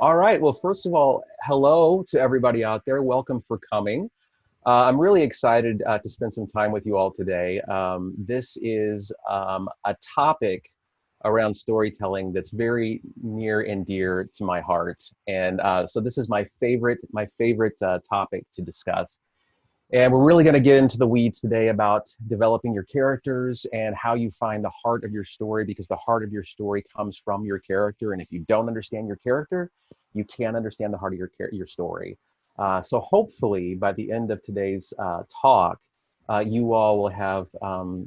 All right. Well, first of all, hello to everybody out there. Welcome for coming. I'm really excited to spend some time with you all today. This is a topic around storytelling that's very near and dear to my heart, and so this is my favorite topic to discuss. And we're really going to get into the weeds today about developing your characters and how you find the heart of your story, because the heart of your story comes from your character. And if you don't understand your character, you can't understand the heart of your story. So hopefully by the end of today's talk, you all will have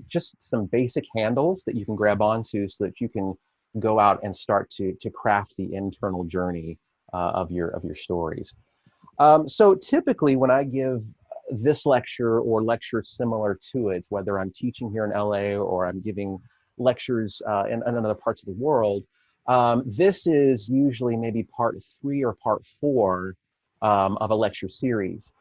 just some basic handles that you can grab onto so that you can go out and start to craft the internal journey of your stories. So typically when I give this lecture or lectures similar to it, whether I'm teaching here in LA or I'm giving lectures in other parts of the world, this is usually maybe part 3 or part 4 of a lecture series.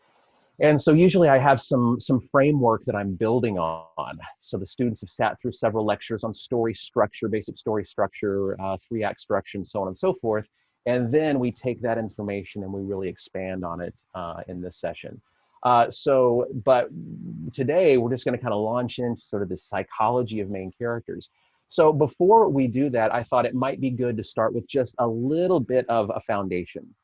And so usually I have some framework that I'm building on. So the students have sat through several lectures on story structure, basic story structure, 3-act structure, and so on and so forth. And then we take that information and we really expand on it in this session. But today we're just going to kind of launch into sort of the psychology of main characters. So before we do that, I thought it might be good to start with just a little bit of a foundation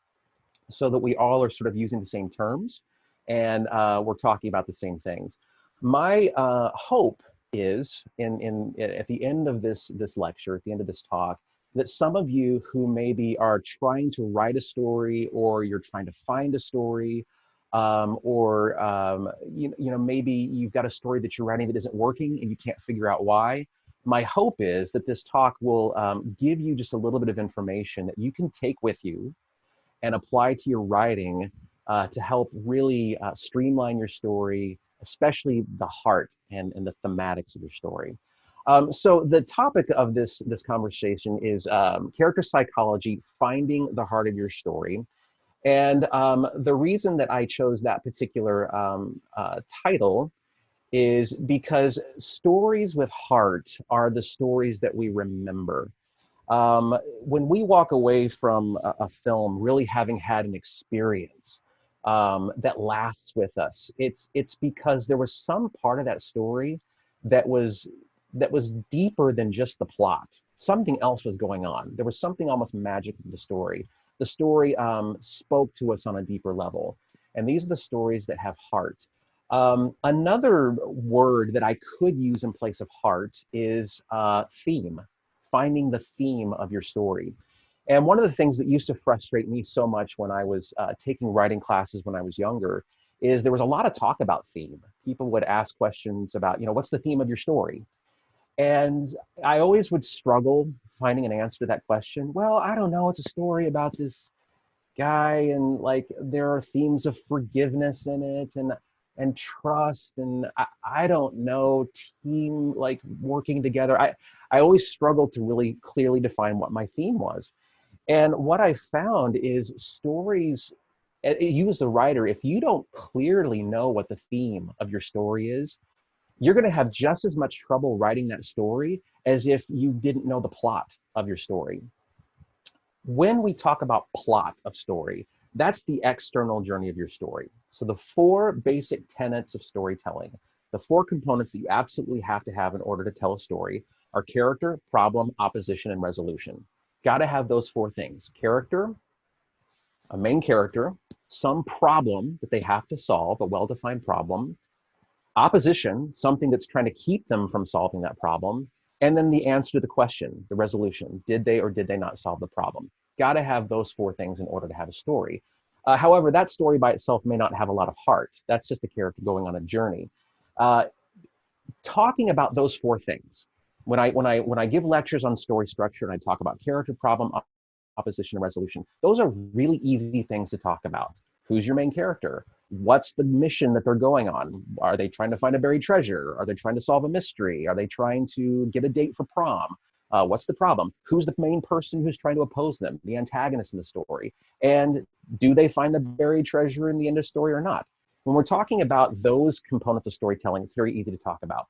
so that we all are sort of using the same terms and we're talking about the same things. My hope is at the end of this lecture, at the end of this talk, that some of you who maybe are trying to write a story, or you're trying to find a story, maybe you've got a story that you're writing that isn't working and you can't figure out why. My hope is that this talk will give you just a little bit of information that you can take with you and apply to your writing to help really streamline your story, especially the heart and the thematics of your story. So the topic of this conversation is character psychology, finding the heart of your story. And the reason that I chose that particular title is because stories with heart are the stories that we remember. When we walk away from a film really having had an experience that lasts with us, it's because there was some part of that story that was deeper than just the plot. Something else was going on. There was something almost magic in the story. The story spoke to us on a deeper level. And these are the stories that have heart. Another word that I could use in place of heart is theme, finding the theme of your story. And one of the things that used to frustrate me so much when I was taking writing classes when I was younger is there was a lot of talk about theme. People would ask questions about, what's the theme of your story? And I always would struggle finding an answer to that question. Well, I don't know. It's a story about this guy, and like there are themes of forgiveness in it, and trust, and I don't know, team, like working together. I always struggled to really clearly define what my theme was. And what I found is stories, you as the writer, if you don't clearly know what the theme of your story is, you're going to have just as much trouble writing that story as if you didn't know the plot of your story. When we talk about plot of story, that's the external journey of your story. So the 4 basic tenets of storytelling, the 4 components that you absolutely have to have in order to tell a story, are character, problem, opposition, and resolution. Got to have those 4 things: character, a main character, some problem that they have to solve, a well-defined problem, opposition, something that's trying to keep them from solving that problem, and then the answer to the question, the resolution. Did they or did they not solve the problem? Got to have those 4 things in order to have a story. However, that story by itself may not have a lot of heart. That's just a character going on a journey. Talking about those 4 things, when I give lectures on story structure and I talk about character, problem, opposition, and resolution, those are really easy things to talk about. Who's your main character? What's the mission that they're going on? Are they trying to find a buried treasure? Are they trying to solve a mystery? Are they trying to get a date for prom? What's the problem? Who's the main person who's trying to oppose them? The antagonist in the story. And do they find the buried treasure in the end of the story or not? When we're talking about those components of storytelling, it's very easy to talk about.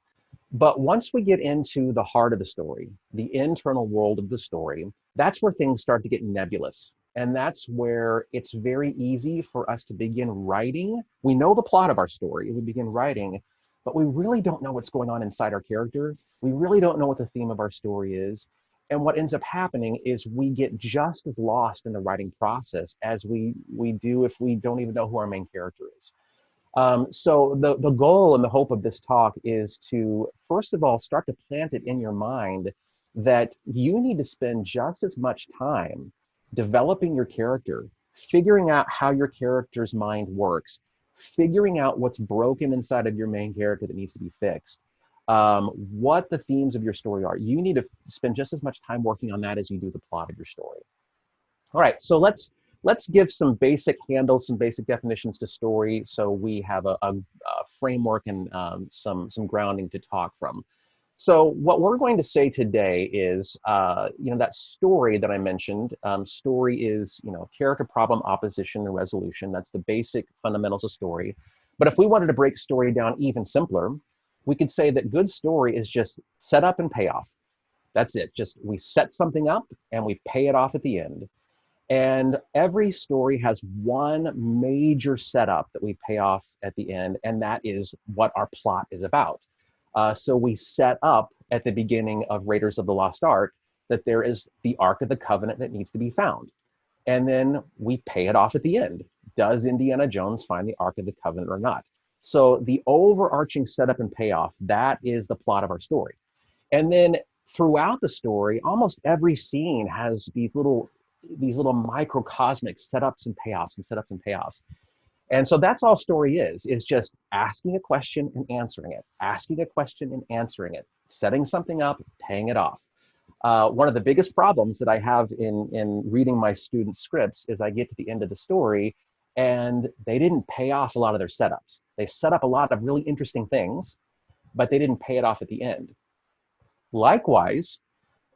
But once we get into the heart of the story, the internal world of the story, that's where things start to get nebulous. And that's where it's very easy for us to begin writing. We know the plot of our story, we begin writing, but we really don't know what's going on inside our character. We really don't know what the theme of our story is. And what ends up happening is we get just as lost in the writing process as we do if we don't even know who our main character is. So the goal and the hope of this talk is to, first of all, start to plant it in your mind that you need to spend just as much time developing your character, figuring out how your character's mind works, figuring out what's broken inside of your main character that needs to be fixed, what the themes of your story are. You need to spend just as much time working on that as you do the plot of your story. All right, so let's give some basic handles, some basic definitions to story, so we have a framework and some grounding to talk from. So what we're going to say today is, that story that I mentioned. Story is, character, problem, opposition, and resolution. That's the basic fundamentals of story. But if we wanted to break story down even simpler, we could say that good story is just setup and payoff. That's it. Just we set something up and we pay it off at the end. And every story has one major setup that we pay off at the end, and that is what our plot is about. So we set up at the beginning of Raiders of the Lost Ark that there is the Ark of the Covenant that needs to be found. And then we pay it off at the end. Does Indiana Jones find the Ark of the Covenant or not? So the overarching setup and payoff, that is the plot of our story. And then throughout the story, almost every scene has these little microcosmic setups and payoffs and setups and payoffs. And so that's all story is just asking a question and answering it, asking a question and answering it, setting something up, paying it off. One of the biggest problems that I have in reading my student scripts is I get to the end of the story and they didn't pay off a lot of their setups. They set up a lot of really interesting things, but they didn't pay it off at the end. Likewise,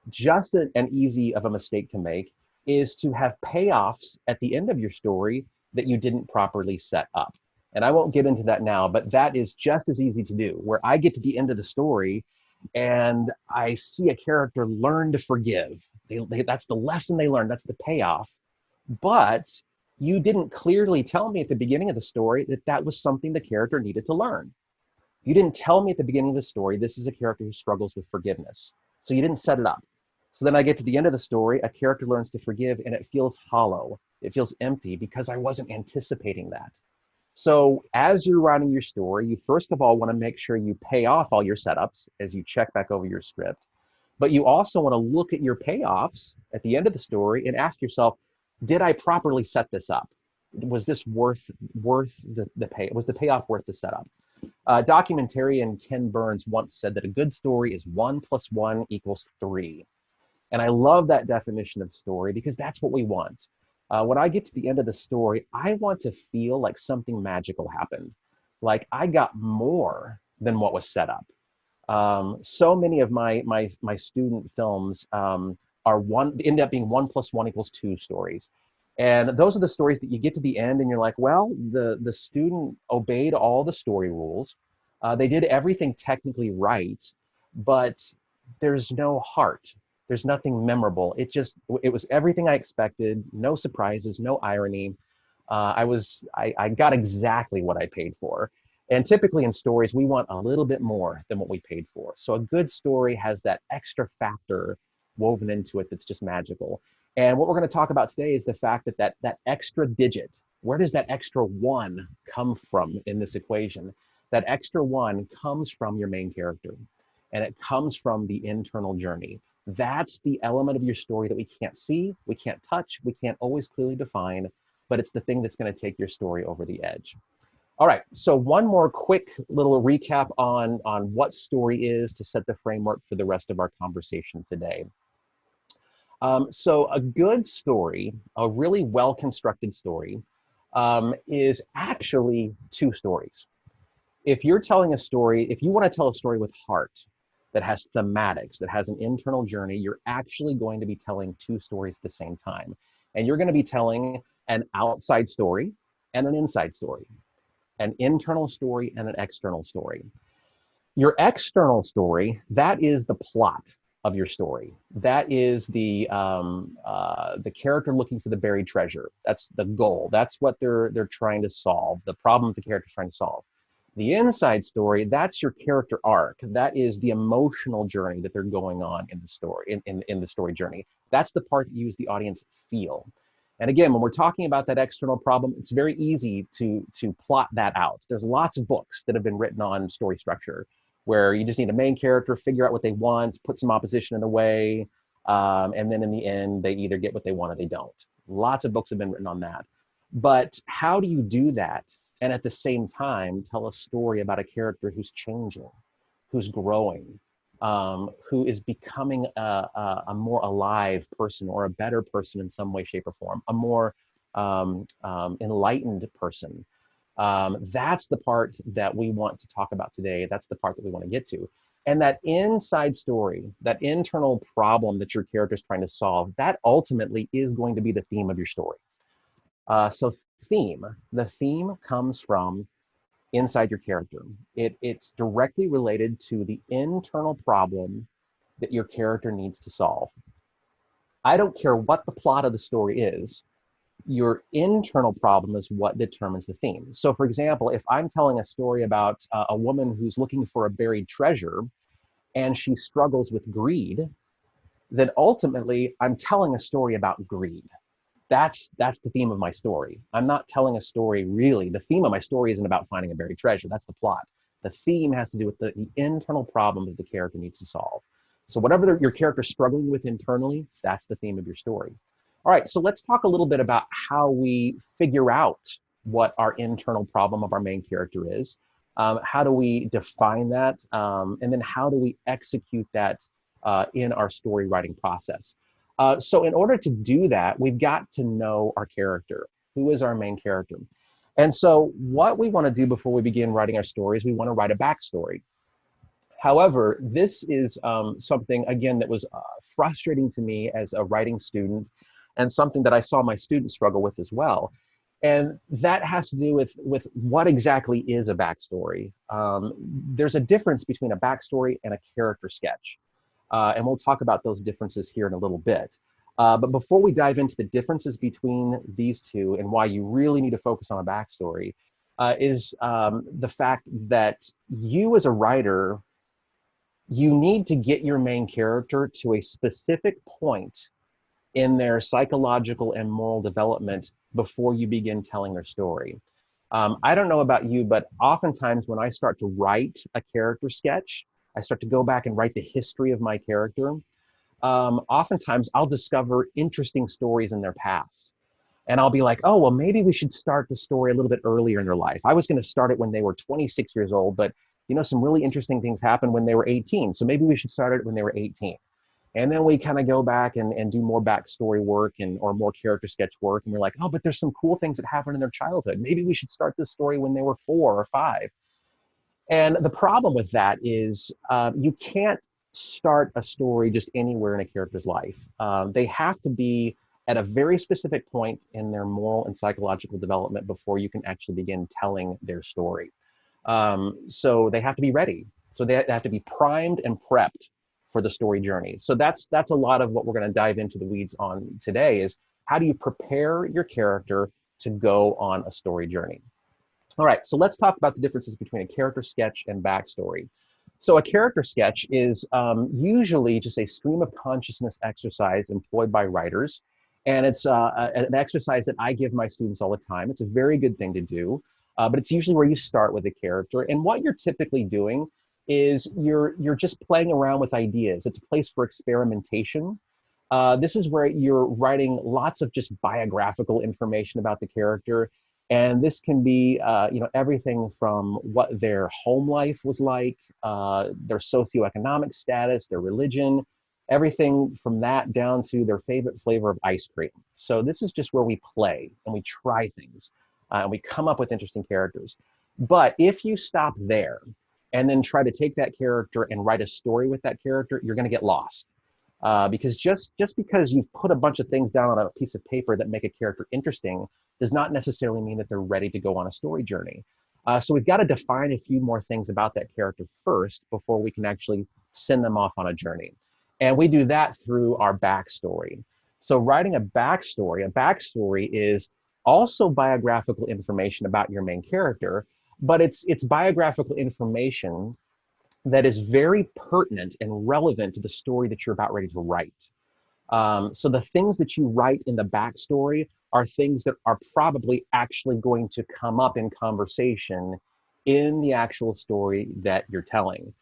just an easy of a mistake to make is to have payoffs at the end of your story that you didn't properly set up. And I won't get into that now, but that is just as easy to do, where I get to the end of the story and I see a character learn to forgive. That's the lesson they learned, that's the payoff. But you didn't clearly tell me at the beginning of the story that that was something the character needed to learn. You didn't tell me at the beginning of the story, this is a character who struggles with forgiveness. So you didn't set it up. So then I get to the end of the story, a character learns to forgive and it feels hollow. It feels empty because I wasn't anticipating that. So as you're writing your story, you first of all want to make sure you pay off all your setups as you check back over your script. But you also want to look at your payoffs at the end of the story and ask yourself, did I properly set this up? Was this worth the pay? Was the payoff worth the setup? Documentarian Ken Burns once said that a good story is 1 + 1 = 3. And I love that definition of story because that's what we want. When I get to the end of the story, I want to feel like something magical happened. Like I got more than what was set up. So many of my student films end up being 1 + 1 = 2 stories. And those are the stories that you get to the end and you're like, well, the student obeyed all the story rules. They did everything technically right, but there's no heart. There's nothing memorable. It was everything I expected. No surprises, no irony. I got exactly what I paid for. And typically in stories, we want a little bit more than what we paid for. So a good story has that extra factor woven into it that's just magical. And what we're going to talk about today is the fact that that extra digit, where does that extra 1 come from in this equation? That extra 1 comes from your main character, and it comes from the internal journey. That's the element of your story that we can't see, we can't touch, we can't always clearly define, but it's the thing that's going to take your story over the edge. All right, so one more quick little recap on what story is to set the framework for the rest of our conversation today. So a good story, a really well-constructed story, is actually 2 stories. If you're telling a story, if you want to tell a story with heart, that has thematics, that has an internal journey, you're actually going to be telling 2 stories at the same time. And you're going to be telling an outside story and an inside story, an internal story and an external story. Your external story, that is the plot of your story. That is the character looking for the buried treasure. That's the goal. That's what they're trying to solve. The problem the character's trying to solve. The inside story, that's your character arc. That is the emotional journey that they're going on in the story, in the story journey. That's the part that you as the audience feel. And again, when we're talking about that external problem, it's very easy to plot that out. There's lots of books that have been written on story structure where you just need a main character, figure out what they want, put some opposition in the way, and then in the end, they either get what they want or they don't. Lots of books have been written on that. But how do you do that and at the same time tell a story about a character who's changing, who's growing, who is becoming a more alive person or a better person in some way, shape, or form, a more enlightened person? That's the part that we want to talk about today. That's the part that we want to get to. And that inside story, that internal problem that your character is trying to solve, that ultimately is going to be the theme of your story. So the theme comes from inside your character. It's directly related to the internal problem that your character needs to solve. I don't care what the plot of the story is, your internal problem is what determines the theme. So for example, if I'm telling a story about a woman who's looking for a buried treasure and she struggles with greed, then ultimately I'm telling a story about greed. That's the theme of my story. I'm not telling a story really. The theme of my story isn't about finding a buried treasure. That's the plot. The theme has to do with the internal problem that the character needs to solve. So whatever your character's struggling with internally, that's the theme of your story. All right, so let's talk a little bit about how we figure out what our internal problem of our main character is. How do we define that? And then how do we execute that in our story writing process? So in order to do that, we've got to know our character. Who is our main character? And so what we want to do before we begin writing our stories, we want to write a backstory. However, this is something, again, that was frustrating to me as a writing student and something that I saw my students struggle with as well. And that has to do with what exactly is a backstory. There's a difference between a backstory and a character sketch. And we'll talk about those differences here in a little bit. But before we dive into the differences between these two and why you really need to focus on a backstory, is the fact that you as a writer, you need to get your main character to a specific point in their psychological and moral development before you begin telling their story. I don't know about you, but oftentimes when I start to write a character sketch, I start to go back and write the history of my character. Oftentimes I'll discover interesting stories in their past. And I'll be like, oh, well, maybe we should start the story a little bit earlier in their life. I was going to start it when they were 26 years old, but some really interesting things happened when they were 18. So maybe we should start it when they were 18. And then we kind of go back and do more backstory work or more character sketch work. And we're like, oh, but there's some cool things that happened in their childhood. Maybe we should start this story when they were 4 or 5. And the problem with that is you can't start a story just anywhere in a character's life. They have to be at a very specific point in their moral and psychological development before you can actually begin telling their story. So they have to be ready. So they have to be primed and prepped for the story journey. So that's a lot of what we're going to dive into the weeds on today is how do you prepare your character to go on a story journey? All right, so let's talk about the differences between a character sketch and backstory. So a character sketch is usually just a stream of consciousness exercise employed by writers. And it's an exercise that I give my students all the time. It's a very good thing to do, but it's usually where you start with a character. And what you're typically doing is you're just playing around with ideas. It's a place for experimentation. This is where you're writing lots of just biographical information about the character. And this can be, everything from what their home life was like, their socioeconomic status, their religion, everything from that down to their favorite flavor of ice cream. So this is just where we play and we try things and we come up with interesting characters. But if you stop there and then try to take that character and write a story with that character, you're going to get lost. Because just because you've put a bunch of things down on a piece of paper that make a character interesting does not necessarily mean that they're ready to go on a story journey. So we've got to define a few more things about that character first before we can actually send them off on a journey. And we do that through our backstory. So writing a backstory is also biographical information about your main character, but it's biographical information that is very pertinent and relevant to the story that you're about ready to write. So the things that you write in the backstory are things that are probably actually going to come up in conversation in the actual story that you're telling.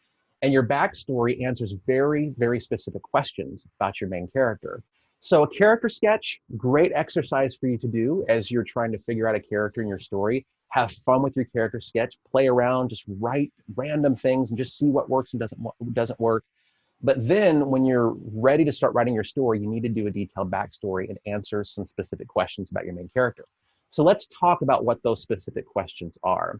And your backstory answers very, very specific questions about your main character. So a character sketch, great exercise for you to do as you're trying to figure out a character in your story. Have fun with your character sketch, play around, just write random things and just see what works and doesn't work. But then when you're ready to start writing your story, you need to do a detailed backstory and answer some specific questions about your main character. So let's talk about what those specific questions are.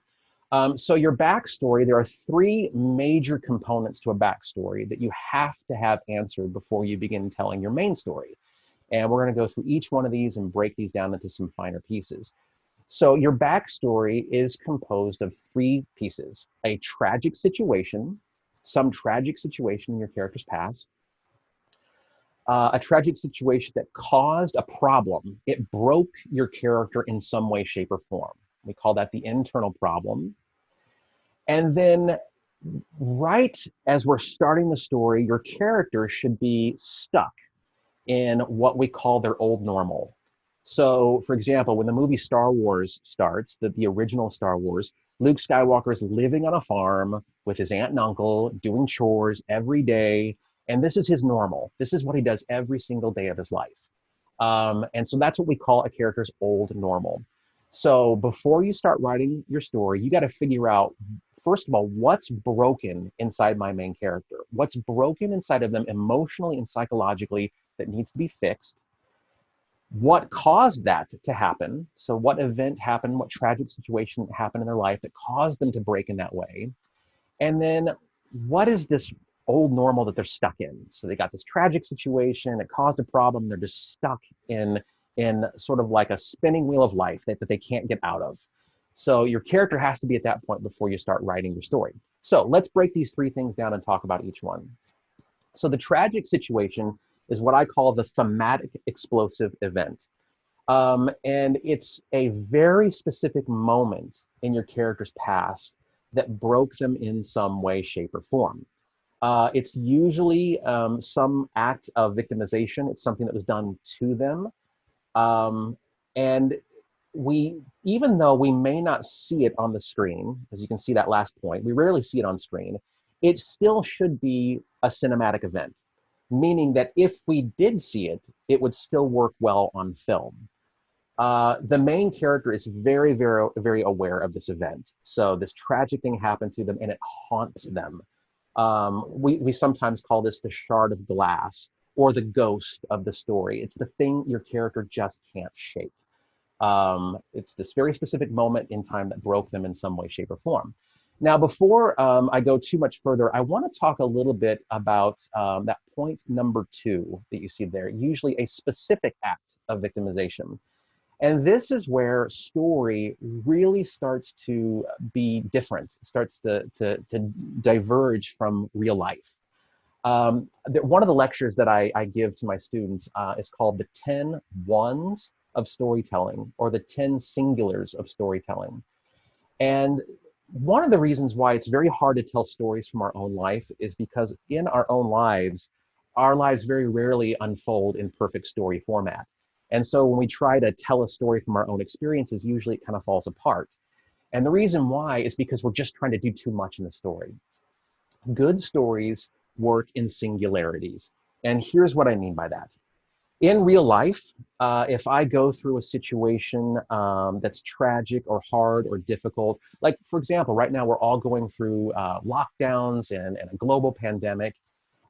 So your backstory, there are three major components to a backstory that you have to have answered before you begin telling your main story. And we're going to go through each one of these and break these down into some finer pieces. So your backstory is composed of three pieces: a tragic situation, some tragic situation in your character's past, a tragic situation that caused a problem. It broke your character in some way, shape, or form. We call that the internal problem. And then right as we're starting the story, your character should be stuck in what we call their old normal. So, for example, when the movie Star Wars starts, the original Star Wars, Luke Skywalker is living on a farm with his aunt and uncle, doing chores every day, and this is his normal. This is what he does every single day of his life. And so that's what we call a character's old normal. So before you start writing your story, you got to figure out, first of all, what's broken inside my main character? What's broken inside of them emotionally and psychologically that needs to be fixed? What caused that to happen? So what event happened, what tragic situation happened in their life that caused them to break in that way? And then what is this old normal that they're stuck in? So they got this tragic situation, it caused a problem, they're just stuck in sort of like a spinning wheel of life that they can't get out of. So your character has to be at that point before you start writing your story. So let's break these three things down and talk about each one. So the tragic situation is what I call the thematic explosive event. And it's a very specific moment in your character's past that broke them in some way, shape, or form. It's usually some act of victimization. It's something that was done to them. And even though we may not see it on the screen, as you can see that last point, we rarely see it on screen, it still should be a cinematic event, meaning that if we did see it, it would still work well on film. The main character is very, very, very aware of this event. So this tragic thing happened to them and it haunts them. We sometimes call this the shard of glass or the ghost of the story. It's the thing your character just can't shake. It's this very specific moment in time that broke them in some way, shape, or form. Now, before I go too much further, I want to talk a little bit about that point number 2 that you see there, usually a specific act of victimization. And this is where story really starts to be different, starts to diverge from real life. One of the lectures that I give to my students is called the 10 Ones of Storytelling, or the 10 Singulars of Storytelling. And one of the reasons why it's very hard to tell stories from our own life is because in our own lives, our lives very rarely unfold in perfect story format. And so when we try to tell a story from our own experiences, usually it kind of falls apart. And the reason why is because we're just trying to do too much in the story. Good stories work in singularities. And here's what I mean by that. In real life, if I go through a situation that's tragic or hard or difficult, like for example, right now we're all going through lockdowns and a global pandemic.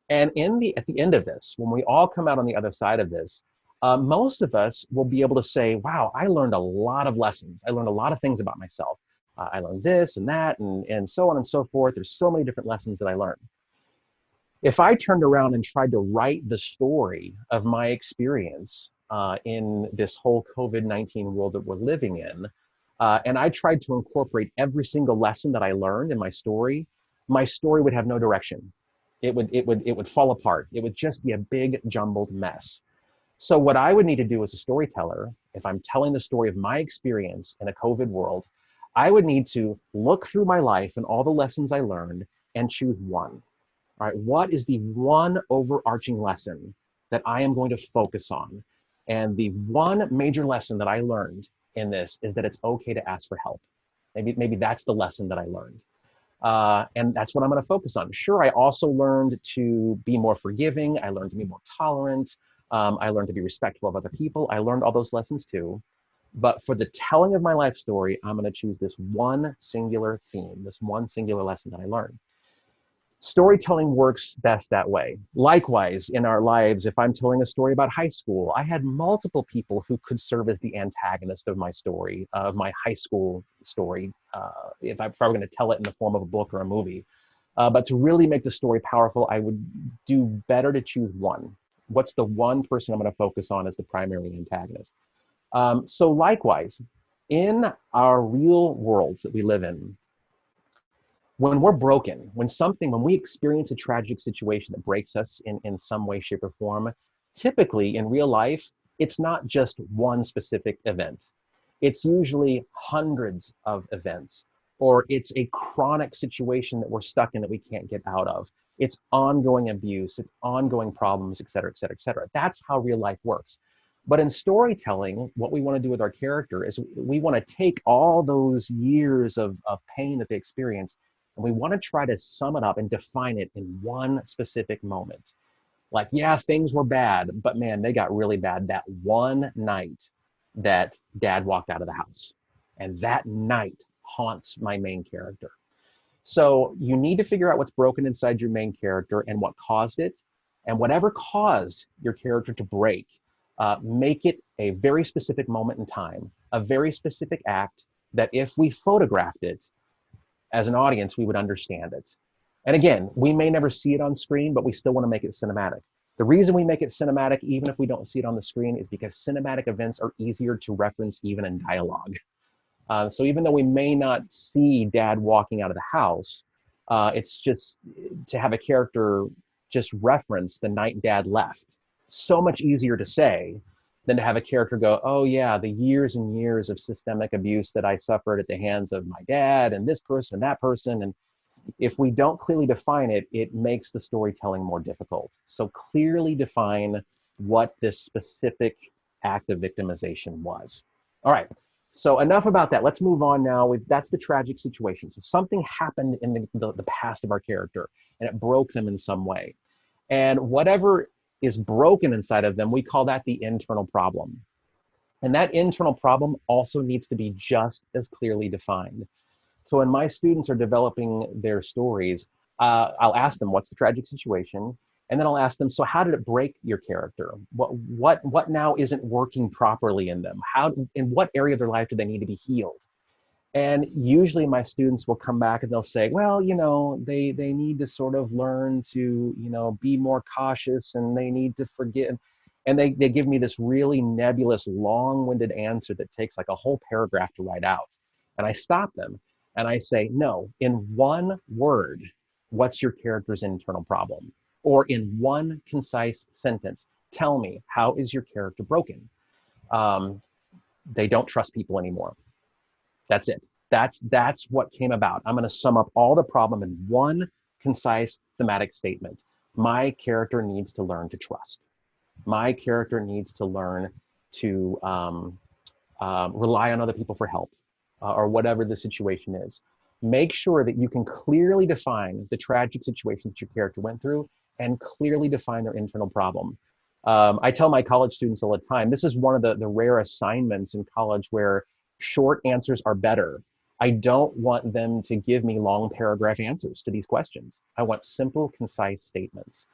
And at the end of this, when we all come out on the other side of this, most of us will be able to say, wow, I learned a lot of lessons. I learned a lot of things about myself. I learned this and that and so on and so forth. There's so many different lessons that I learned. If I turned around and tried to write the story of my experience in this whole COVID-19 world that we're living in, and I tried to incorporate every single lesson that I learned in my story would have no direction. It would fall apart. It would just be a big jumbled mess. So what I would need to do as a storyteller, if I'm telling the story of my experience in a COVID world, I would need to look through my life and all the lessons I learned and choose one. All right, what is the one overarching lesson that I am going to focus on? And the one major lesson that I learned in this is that it's okay to ask for help. Maybe that's the lesson that I learned. And that's what I'm going to focus on. Sure, I also learned to be more forgiving. I learned to be more tolerant. I learned to be respectful of other people. I learned all those lessons too. But for the telling of my life story, I'm going to choose this one singular theme, this one singular lesson that I learned. Storytelling works best that way. Likewise, in our lives, if I'm telling a story about high school, I had multiple people who could serve as the antagonist of my story, of my high school story, if I were going to tell it in the form of a book or a movie. But to really make the story powerful, I would do better to choose one. What's the one person I'm going to focus on as the primary antagonist? So likewise, in our real worlds that we live in, when we're broken, when we experience a tragic situation that breaks us in some way, shape, or form, typically in real life, it's not just one specific event. It's usually hundreds of events, or it's a chronic situation that we're stuck in that we can't get out of. It's ongoing abuse, it's ongoing problems, et cetera, et cetera, et cetera. That's how real life works. But in storytelling, what we want to do with our character is we want to take all those years of pain that they experience, and we want to try to sum it up and define it in one specific moment. Like, yeah, things were bad, but man, they got really bad that one night that dad walked out of the house. And that night haunts my main character. So you need to figure out what's broken inside your main character and what caused it. And whatever caused your character to break, make it a very specific moment in time, a very specific act that if we photographed it, as an audience, we would understand it. And again, we may never see it on screen, but we still want to make it cinematic. The reason we make it cinematic, even if we don't see it on the screen, is because cinematic events are easier to reference even in dialogue. So even though we may not see dad walking out of the house, it's just to have a character just reference the night dad left. So much easier to say than to have a character go, oh yeah, the years and years of systemic abuse that I suffered at the hands of my dad and this person and that person. And if we don't clearly define it, it makes the storytelling more difficult. So clearly define what this specific act of victimization was. All right, so enough about that. Let's move on now. That's the tragic situation. So something happened in the past of our character and it broke them in some way. And whatever is broken inside of them, we call that the internal problem. And that internal problem also needs to be just as clearly defined. So when my students are developing their stories, I'll ask them, what's the tragic situation? And then I'll ask them, so how did it break your character? What now isn't working properly in them? In what area of their life do they need to be healed? And usually my students will come back and they'll say, well, they need to sort of learn to, be more cautious, and they need to forgive. And they give me this really nebulous, long-winded answer that takes like a whole paragraph to write out. And I stop them and I say, no, in one word, what's your character's internal problem? Or in one concise sentence, tell me, how is your character broken? They don't trust people anymore. That's it. That's what came about. I'm going to sum up all the problem in one concise thematic statement. My character needs to learn to trust. My character needs to learn to rely on other people for help, or whatever the situation is. Make sure that you can clearly define the tragic situation that your character went through and clearly define their internal problem. I tell my college students all the time, this is one of the rare assignments in college where short answers are better. I don't want them to give me long paragraph answers to these questions. I want simple, concise statements.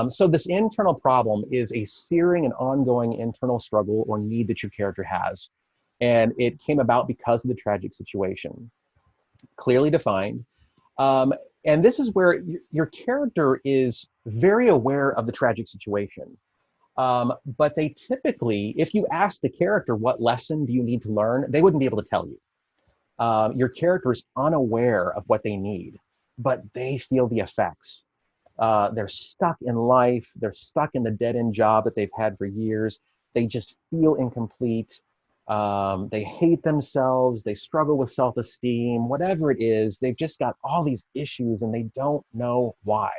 So this internal problem is a searing and ongoing internal struggle or need that your character has. And it came about because of the tragic situation. Clearly defined. And this is where your character is very aware of the tragic situation. But they typically, if you ask the character, what lesson do you need to learn? They wouldn't be able to tell you. Your character is unaware of what they need, but they feel the effects. They're stuck in life. They're stuck in the dead-end job that they've had for years. They just feel incomplete. They hate themselves. They struggle with self-esteem, whatever it is. They've just got all these issues and they don't know why.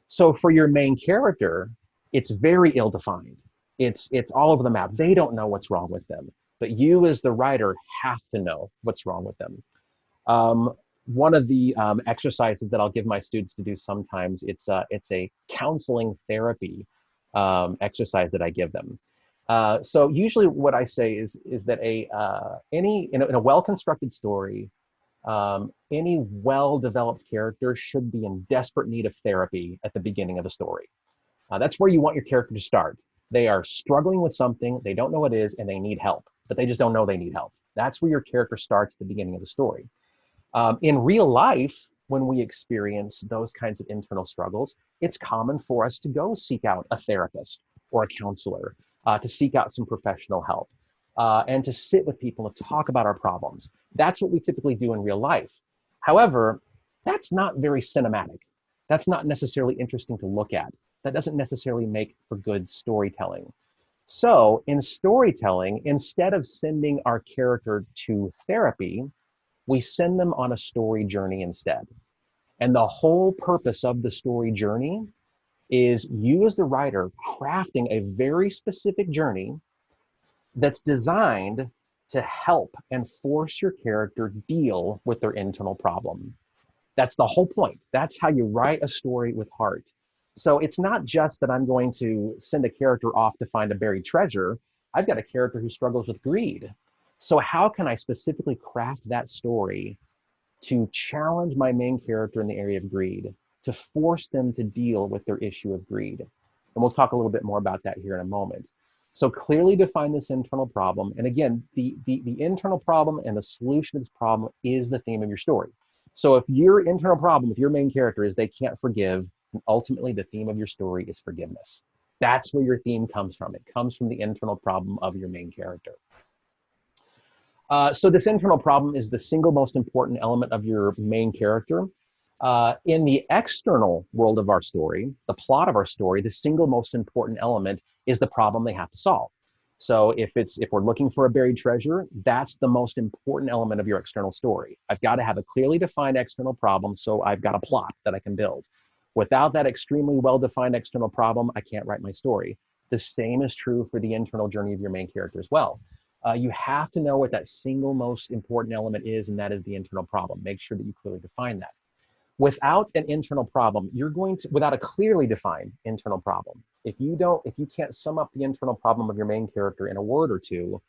So for your main character, it's very ill-defined. It's all over the map. They don't know what's wrong with them, but you as the writer have to know what's wrong with them. One of the exercises that I'll give my students to do sometimes, it's a counseling therapy exercise that I give them. So usually what I say is that in a well-constructed story, any well-developed character should be in desperate need of therapy at the beginning of the story. That's where you want your character to start. They are struggling with something, they don't know what it is, and they need help, but they just don't know they need help. That's where your character starts at the beginning of the story. In real life, when we experience those kinds of internal struggles, it's common for us to go seek out a therapist or a counselor, to seek out some professional help, and to sit with people and talk about our problems. That's what we typically do in real life. However, that's not very cinematic. That's not necessarily interesting to look at. That doesn't necessarily make for good storytelling. So in storytelling, instead of sending our character to therapy, we send them on a story journey instead. And the whole purpose of the story journey is you as the writer crafting a very specific journey that's designed to help and force your character deal with their internal problem. That's the whole point. That's how you write a story with heart. So it's not just that I'm going to send a character off to find a buried treasure. I've got a character who struggles with greed. So how can I specifically craft that story to challenge my main character in the area of greed, to force them to deal with their issue of greed? And we'll talk a little bit more about that here in a moment. So clearly define this internal problem. And again, the internal problem and the solution to this problem is the theme of your story. So if your internal problem with your main character is they can't forgive, and ultimately the theme of your story is forgiveness. That's where your theme comes from. It comes from the internal problem of your main character. So this internal problem is the single most important element of your main character. In the external world of our story, the plot of our story, the single most important element is the problem they have to solve. So if we're looking for a buried treasure, that's the most important element of your external story. I've got to have a clearly defined external problem, so I've got a plot that I can build. Without that extremely well-defined external problem, I can't write my story. The same is true for the internal journey of your main character as well. You have to know what that single most important element is, and that is the internal problem. Make sure that you clearly define that. Without an internal problem, without a clearly defined internal problem, if you can't sum up the internal problem of your main character in a word or two,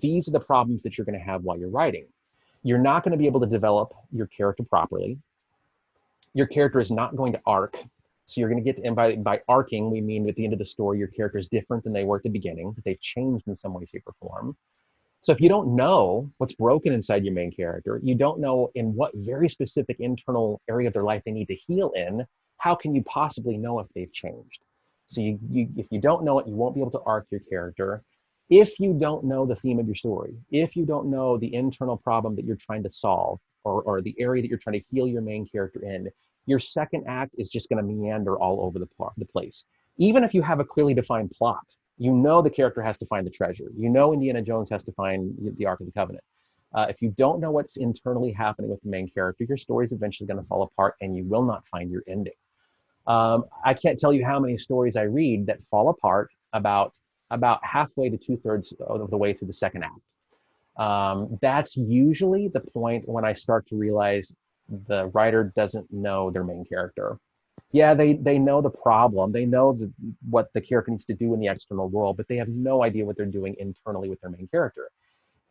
these are the problems that you're going to have while you're writing. You're not going to be able to develop your character properly. Your character is not going to arc. So you're going to get to, and by arcing, we mean at the end of the story, your character is different than they were at the beginning, that they've changed in some way, shape, or form. So if you don't know what's broken inside your main character, you don't know in what very specific internal area of their life they need to heal in, how can you possibly know if they've changed? So if you don't know it, you won't be able to arc your character. If you don't know the theme of your story, if you don't know the internal problem that you're trying to solve, or the area that you're trying to heal your main character in, your second act is just going to meander all over the place. Even if you have a clearly defined plot, you know the character has to find the treasure. You know Indiana Jones has to find the Ark of the Covenant. If you don't know what's internally happening with the main character, your story is eventually going to fall apart and you will not find your ending. I can't tell you how many stories I read that fall apart about halfway to 2/3 of the way through the second act. That's usually the point when I start to realize the writer doesn't know their main character. Yeah, they know the problem. They know what the character needs to do in the external world, but they have no idea what they're doing internally with their main character.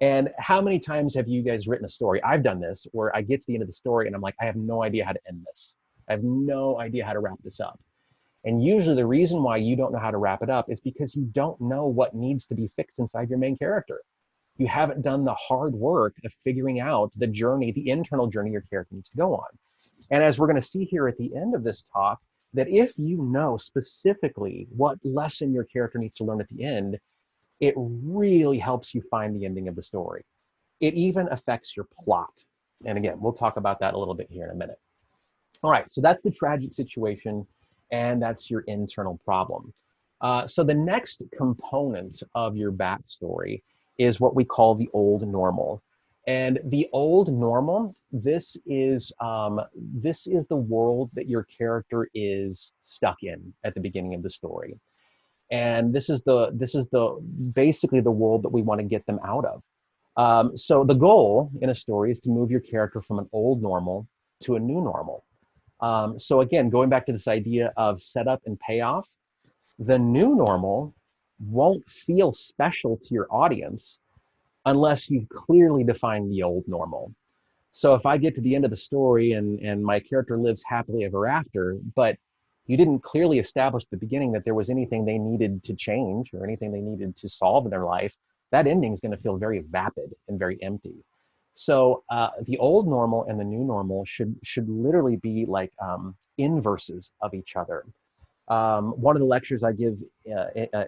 And how many times have you guys written a story? I've done this where I get to the end of the story and I'm like, I have no idea how to end this. I have no idea how to wrap this up. And usually the reason why you don't know how to wrap it up is because you don't know what needs to be fixed inside your main character. You haven't done the hard work of figuring out the journey, the internal journey your character needs to go on. And as we're going to see here at the end of this talk, that if you know specifically what lesson your character needs to learn at the end, it really helps you find the ending of the story. It even affects your plot. And again, we'll talk about that a little bit here in a minute. All right, so that's the tragic situation, and that's your internal problem. So the next component of your backstory is what we call the old normal. And the old normal, this is the world that your character is stuck in at the beginning of the story. And this is the basically the world that we want to get them out of. So the goal in a story is to move your character from an old normal to a new normal. So again, going back to this idea of setup and payoff, the new normal won't feel special to your audience unless you've clearly defined the old normal. So if I get to the end of the story and my character lives happily ever after, but you didn't clearly establish at the beginning that there was anything they needed to change or anything they needed to solve in their life, that ending is going to feel very vapid and very empty. So the old normal and the new normal should literally be like inverses of each other. One of the lectures I give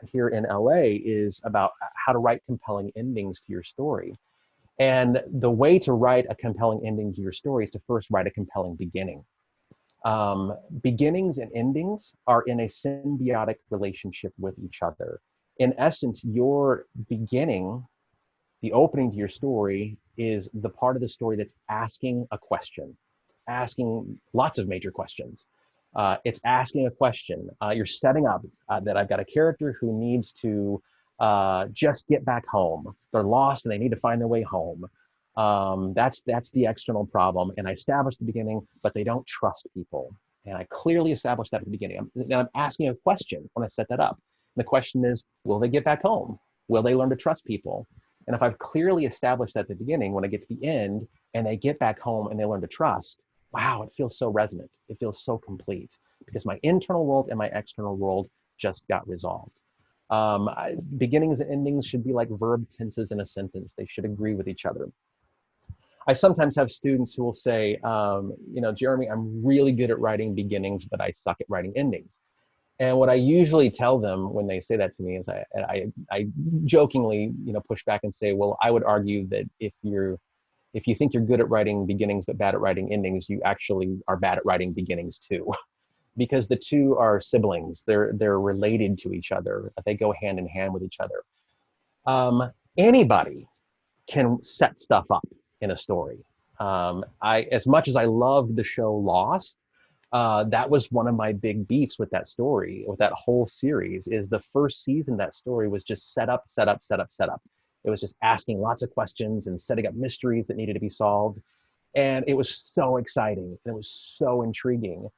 here in LA is about how to write compelling endings to your story. And the way to write a compelling ending to your story is to first write a compelling beginning. Beginnings and endings are in a symbiotic relationship with each other. In essence, your beginning, the opening to your story, is the part of the story that's asking a question, asking lots of major questions. It's asking a question. You're setting up that I've got a character who needs to just get back home. They're lost and they need to find their way home. That's the external problem. And I established the beginning, but they don't trust people. And I clearly established that at the beginning. I'm asking a question when I set that up. And the question is, will they get back home? Will they learn to trust people? And if I've clearly established that at the beginning, when I get to the end and they get back home and they learn to trust, wow, it feels so resonant. It feels so complete because my internal world and my external world just got resolved. Beginnings and endings should be like verb tenses in a sentence. They should agree with each other. I sometimes have students who will say, Jeremy, I'm really good at writing beginnings, but I suck at writing endings. And what I usually tell them when they say that to me is I jokingly, push back and say, well, I would argue that if you think you're good at writing beginnings but bad at writing endings, you actually are bad at writing beginnings too, because the two are siblings. They're related to each other. They go hand in hand with each other. Anybody can set stuff up in a story. As much as I loved the show Lost, that was one of my big beefs with that story, with that whole series, is the first season of that story was just set up, set up, set up, set up. It was just asking lots of questions and setting up mysteries that needed to be solved. And it was so exciting and it was so intriguing.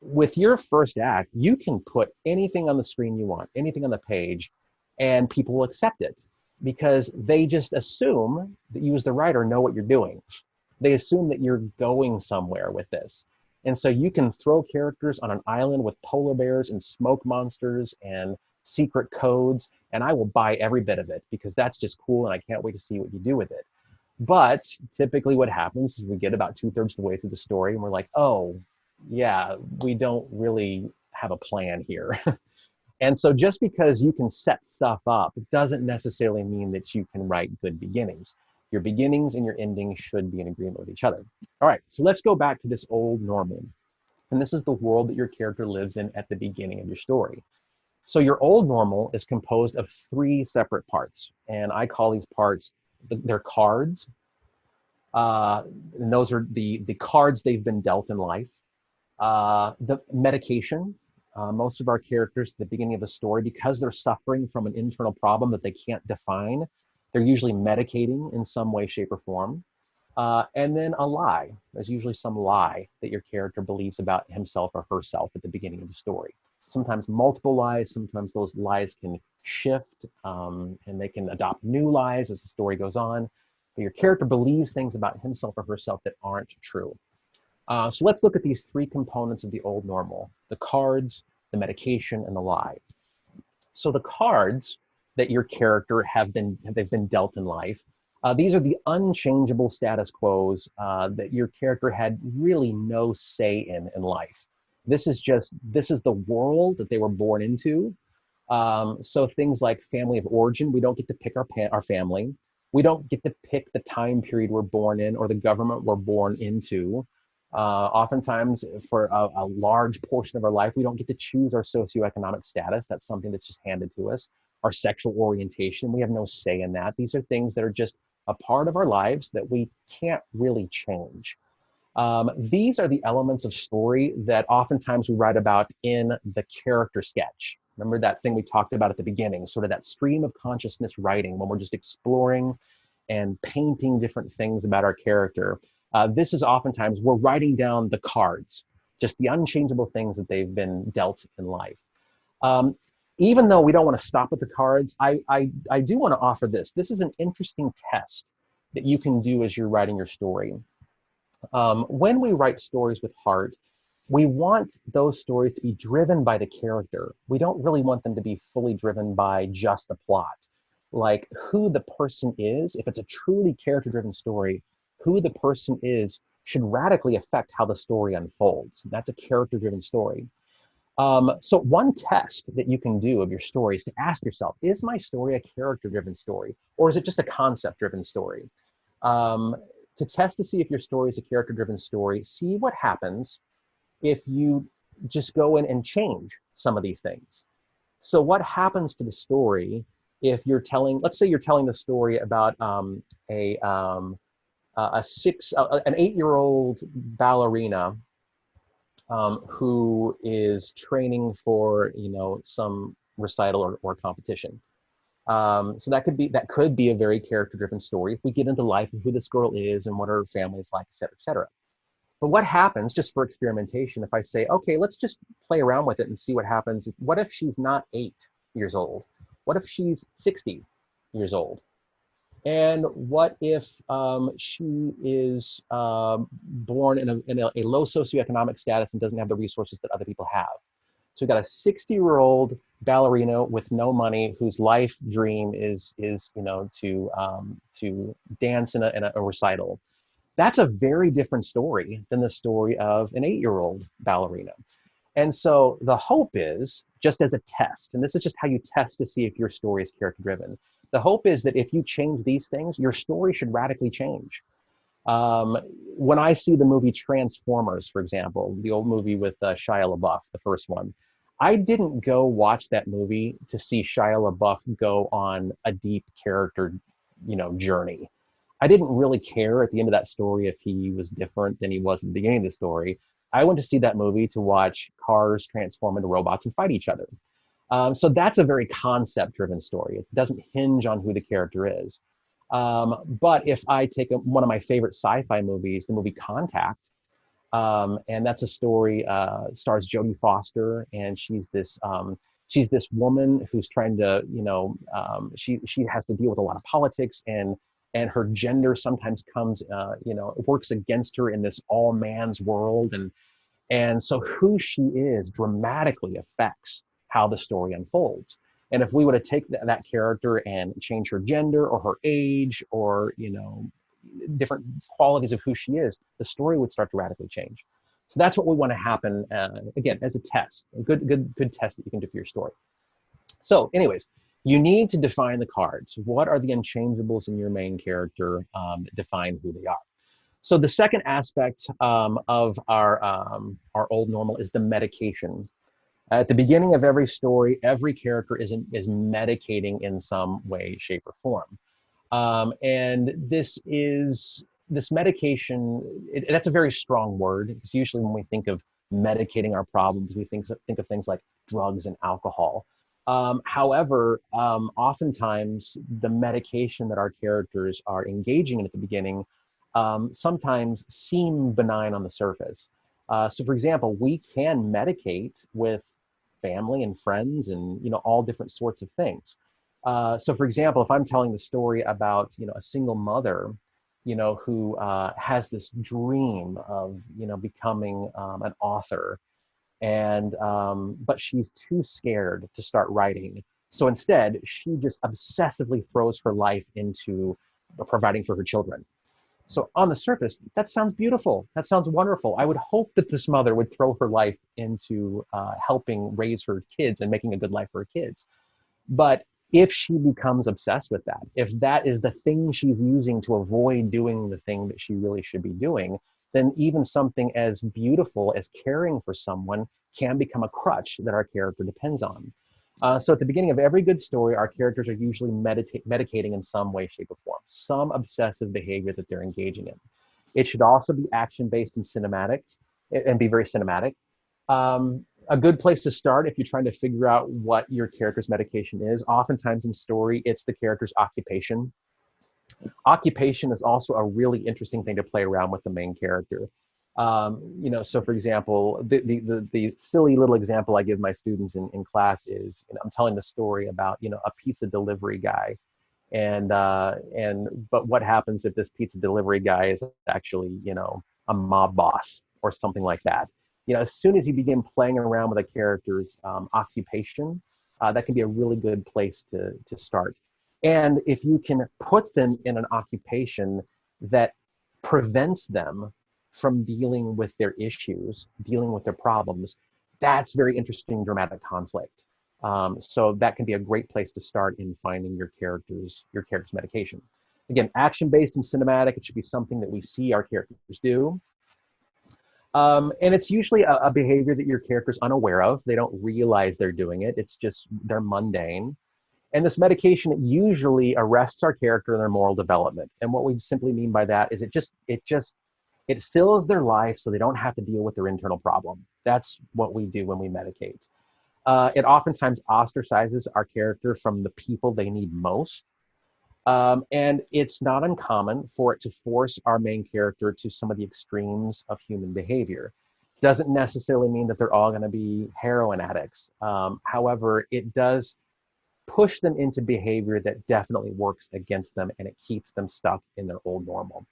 With your first act, you can put anything on the screen you want, anything on the page, and people will accept it because they just assume that you as the writer know what you're doing. They assume that you're going somewhere with this. And so you can throw characters on an island with polar bears and smoke monsters and secret codes, and I will buy every bit of it because that's just cool and I can't wait to see what you do with it. But typically what happens is we get about 2/3 of the way through the story and we're like, oh, yeah, we don't really have a plan here. And so just because you can set stuff up doesn't necessarily mean that you can write good beginnings. Your beginnings and your endings should be in agreement with each other. All right, so let's go back to this old normal. And this is the world that your character lives in at the beginning of your story. So your old normal is composed of 3 separate parts. And I call these parts, they're cards. And those are the cards they've been dealt in life. The medication. Most of our characters at the beginning of a story, because they're suffering from an internal problem that they can't define, they're usually medicating in some way, shape, or form. And then a lie. There's usually some lie that your character believes about himself or herself at the beginning of the story. Sometimes multiple lies, sometimes those lies can shift and they can adopt new lies as the story goes on. But your character believes things about himself or herself that aren't true. So let's look at these 3 components of the old normal: the cards, the medication, and the lie. So the cards that your character they've been dealt in life. These are the unchangeable status quos that your character had really no say in life. This is the world that they were born into. So things like family of origin, we don't get to pick our family. We don't get to pick the time period we're born in or the government we're born into. Oftentimes, for a large portion of our life, we don't get to choose our socioeconomic status. That's something that's just handed to us. Our sexual orientation, we have no say in that. These are things that are just a part of our lives that we can't really change. These are the elements of story that oftentimes we write about in the character sketch. Remember that thing we talked about at the beginning, sort of that stream of consciousness writing when we're just exploring and painting different things about our character. This is oftentimes we're writing down the cards, just the unchangeable things that they've been dealt in life. Um, Even though we don't want to stop with the cards, I do want to offer this. This is an interesting test that you can do as you're writing your story. When we write stories with heart, we want those stories to be driven by the character. We don't really want them to be fully driven by just the plot. Like who the person is, if it's a truly character-driven story, who the person is should radically affect how the story unfolds. That's a character-driven story. So one test that you can do of your story is to ask yourself, is my story a character-driven story, or is it just a concept-driven story? Um, to test to see if your story is a character-driven story, see what happens if you just go in and change some of these things. So what happens to the story if you're telling, let's say you're telling the story about an 8-year-old ballerina who is training for, some recital or competition. So that could be a very character-driven story if we get into life of who this girl is and what her family is like, et cetera, et cetera. But what happens, just for experimentation, if I say, okay, let's just play around with it and see what happens. What if she's not 8 years old? What if she's 60 years old? And what if she is born in a low socioeconomic status and doesn't have the resources that other people have? So we've got a 60-year-old ballerina with no money whose life dream is to dance in a recital. That's a very different story than the story of an 8-year-old ballerina. And so the hope is, just as a test, and this is just how you test to see if your story is character driven. The hope is that if you change these things, your story should radically change. When I see the movie Transformers, for example, the old movie with Shia LaBeouf, the first one, I didn't go watch that movie to see Shia LaBeouf go on a deep character, journey. I didn't really care at the end of that story if he was different than he was at the beginning of the story. I went to see that movie to watch cars transform into robots and fight each other. So that's a very concept-driven story. It doesn't hinge on who the character is. But if I take one of my favorite sci-fi movies, the movie Contact, and that's a story, stars Jodie Foster, and she's this woman who's trying to, she has to deal with a lot of politics, and her gender sometimes comes, works against her in this all man's world, and so who she is dramatically affects how the story unfolds. And if we were to take that character and change her gender or her age or, different qualities of who she is, the story would start to radically change. So that's what we want to happen, again, as a test, a good test that you can do for your story. So anyways, you need to define the cards. What are the unchangeables in your main character that define who they are? So the second aspect of our old normal is the medication. At the beginning of every story, every character is medicating in some way, shape, or form. And this medication, that's a very strong word. It's usually when we think of medicating our problems, we think of things like drugs and alcohol. However, oftentimes the medication that our characters are engaging in at the beginning sometimes seem benign on the surface. So for example, we can medicate with family and friends and all different sorts of things. So for example, if I'm telling the story about a single mother who has this dream of becoming an author, and but she's too scared to start writing, so instead she just obsessively throws her life into providing for her children. So on the surface, that sounds beautiful. That sounds wonderful. I would hope that this mother would throw her life into helping raise her kids and making a good life for her kids. But if she becomes obsessed with that, if that is the thing she's using to avoid doing the thing that she really should be doing, then even something as beautiful as caring for someone can become a crutch that our character depends on. So at the beginning of every good story, our characters are usually medicating in some way, shape, or form, some obsessive behavior that they're engaging in. It should also be action-based and cinematic, and be very cinematic. A good place to start if you're trying to figure out what your character's medication is, oftentimes in story, it's the character's occupation. Occupation is also a really interesting thing to play around with the main character. So for example, the silly little example I give my students in class is, I'm telling the story about, a pizza delivery guy. But what happens if this pizza delivery guy is actually, a mob boss or something like that? As soon as you begin playing around with a character's occupation, that can be a really good place to start. And if you can put them in an occupation that prevents them from dealing with their issues, dealing with their problems, that's very interesting dramatic conflict. So that can be a great place to start in finding your character's medication. Again, action-based and cinematic, it should be something that we see our characters do. And it's usually a behavior that your character's unaware of. They don't realize they're doing it. It's just, they're mundane. And this medication usually arrests our character in their moral development. And what we simply mean by that is it fills their life so they don't have to deal with their internal problem. That's what we do when we medicate. It oftentimes ostracizes our character from the people they need most. And it's not uncommon for it to force our main character to some of the extremes of human behavior. Doesn't necessarily mean that they're all going to be heroin addicts. However, it does push them into behavior that definitely works against them, and it keeps them stuck in their old normal.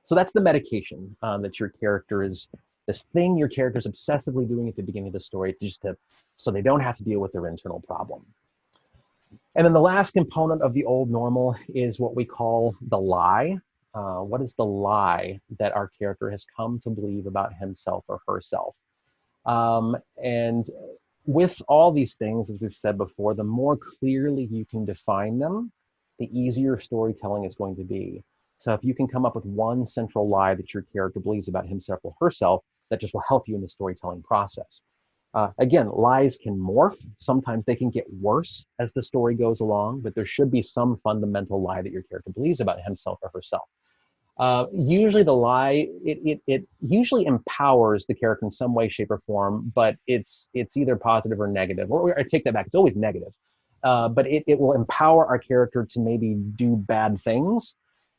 So that's the medication that your character is, this thing your character is obsessively doing at the beginning of the story, so they don't have to deal with their internal problem. And then the last component of the old normal is what we call the lie. What is the lie that our character has come to believe about himself or herself? And with all these things, as we've said before, the more clearly you can define them, the easier storytelling is going to be. So if you can come up with one central lie that your character believes about himself or herself, that just will help you in the storytelling process. Again, lies can morph. Sometimes they can get worse as the story goes along, but there should be some fundamental lie that your character believes about himself or herself. Usually the lie, it usually empowers the character in some way, shape, or form, but it's either positive or negative. Or I take that back, it's always negative. But it will empower our character to maybe do bad things,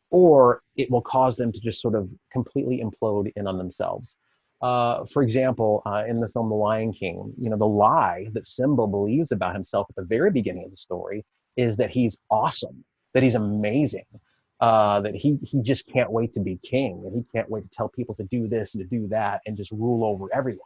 or it will cause them to just sort of completely implode in on themselves. For example, in the film The Lion King, the lie that Simba believes about himself at the very beginning of the story is that he's awesome, that he's amazing, that he just can't wait to be king, and he can't wait to tell people to do this and to do that and just rule over everyone.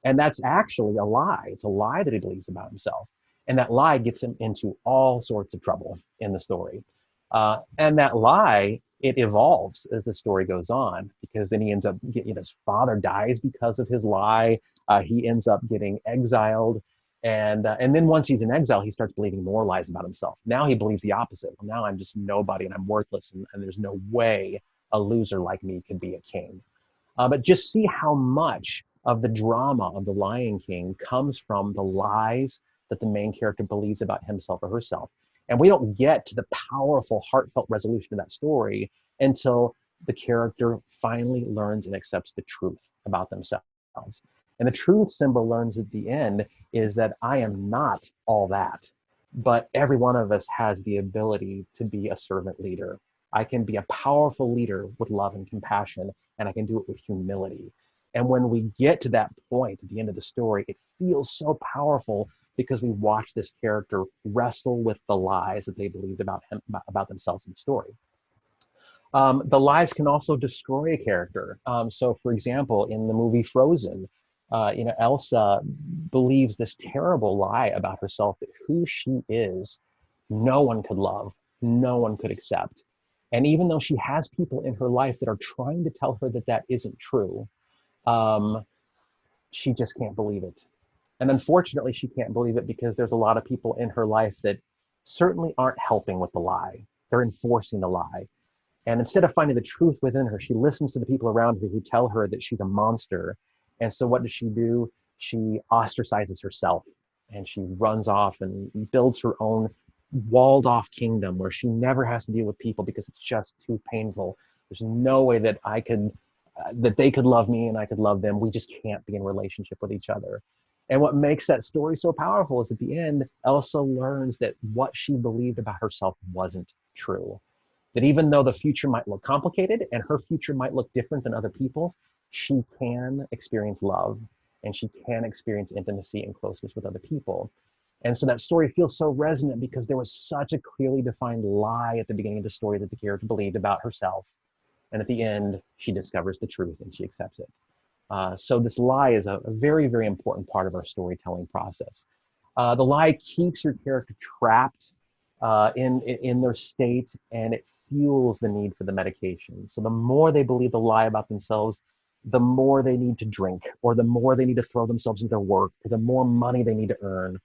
And that's actually a lie. It's a lie that he believes about himself. And that lie gets him into all sorts of trouble in the story. And that lie, it evolves as the story goes on, because then he ends up getting, his father dies because of his lie. He ends up getting exiled. And then once he's in exile, he starts believing more lies about himself. Now he believes the opposite. Well, now I'm just nobody and I'm worthless, and there's no way a loser like me could be a king. But just see how much of the drama of The Lion King comes from the lies that the main character believes about himself or herself. And we don't get to the powerful, heartfelt resolution of that story until the character finally learns and accepts the truth about themselves. And the truth Simba learns at the end is that I am not all that, but every one of us has the ability to be a servant leader. I can be a powerful leader with love and compassion, and I can do it with humility. And when we get to that point at the end of the story, it feels so powerful because we watch this character wrestle with the lies that they believed about about themselves in the story. The lies can also destroy a character. So for example, in the movie Frozen, Elsa believes this terrible lie about herself, that who she is, no one could love, no one could accept. And even though she has people in her life that are trying to tell her that that isn't true, she just can't believe it. And unfortunately, she can't believe it because there's a lot of people in her life that certainly aren't helping with the lie. They're enforcing the lie. And instead of finding the truth within her, she listens to the people around her who tell her that she's a monster. And so what does she do? She ostracizes herself, and she runs off and builds her own walled off kingdom where she never has to deal with people because it's just too painful. There's no way that that they could love me and I could love them. We just can't be in relationship with each other. And what makes that story so powerful is at the end, Elsa learns that what she believed about herself wasn't true. That even though the future might look complicated and her future might look different than other people's, she can experience love and she can experience intimacy and closeness with other people. And so that story feels so resonant because there was such a clearly defined lie at the beginning of the story that the character believed about herself. And at the end, she discovers the truth and she accepts it. So this lie is a very, very important part of our storytelling process. The lie keeps your character trapped in their state, and it fuels the need for the medication. So the more they believe the lie about themselves, the more they need to drink, or the more they need to throw themselves into work, or the more money they need to earn,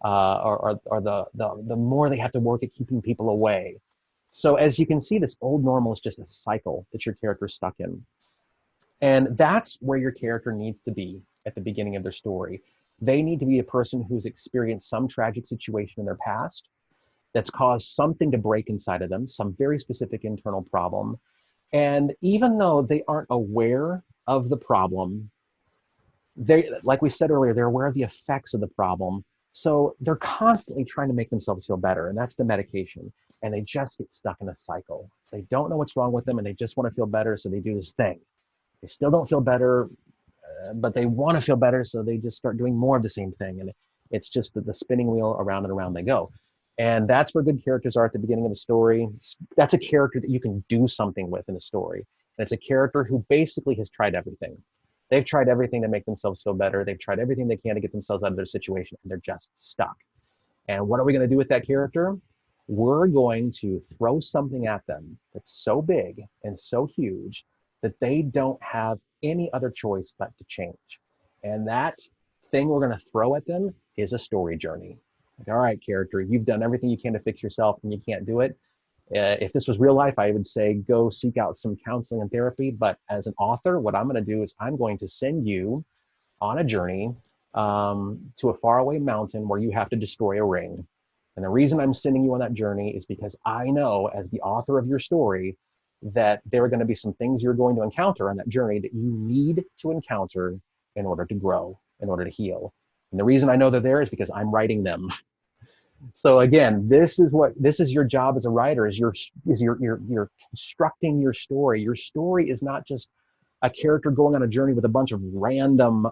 or the more they have to work at keeping people away. So as you can see, this old normal is just a cycle that your character is stuck in. And that's where your character needs to be at the beginning of their story. They need to be a person who's experienced some tragic situation in their past that's caused something to break inside of them, some very specific internal problem. And even though they aren't aware of the problem, they, like we said earlier, they're aware of the effects of the problem. So they're constantly trying to make themselves feel better, and that's the medication. And they just get stuck in a cycle. They don't know what's wrong with them, and they just want to feel better, so they do this thing. They still don't feel better, but they want to feel better, so they just start doing more of the same thing. And it's just the spinning wheel, around and around they go. And that's where good characters are at the beginning of a story. That's a character that you can do something with in a story. And it's a character who basically has tried everything. They've tried everything to make themselves feel better. They've tried everything they can to get themselves out of their situation, and they're just stuck. And what are we going to do with that character? We're going to throw something at them that's so big and so huge that they don't have any other choice but to change. And that thing we're going to throw at them is a story journey. Like, all right, character, you've done everything you can to fix yourself and you can't do it. If this was real life, I would say go seek out some counseling and therapy. But as an author, what I'm going to do is I'm going to send you on a journey to a faraway mountain where you have to destroy a ring. And the reason I'm sending you on that journey is because I know, as the author of your story, that there are going to be some things you're going to encounter on that journey that you need to encounter in order to grow, in order to heal. And the reason I know they're there is because I'm writing them. So again, this is your job as a writer, is you're constructing your story. Your story is not just a character going on a journey with a bunch of random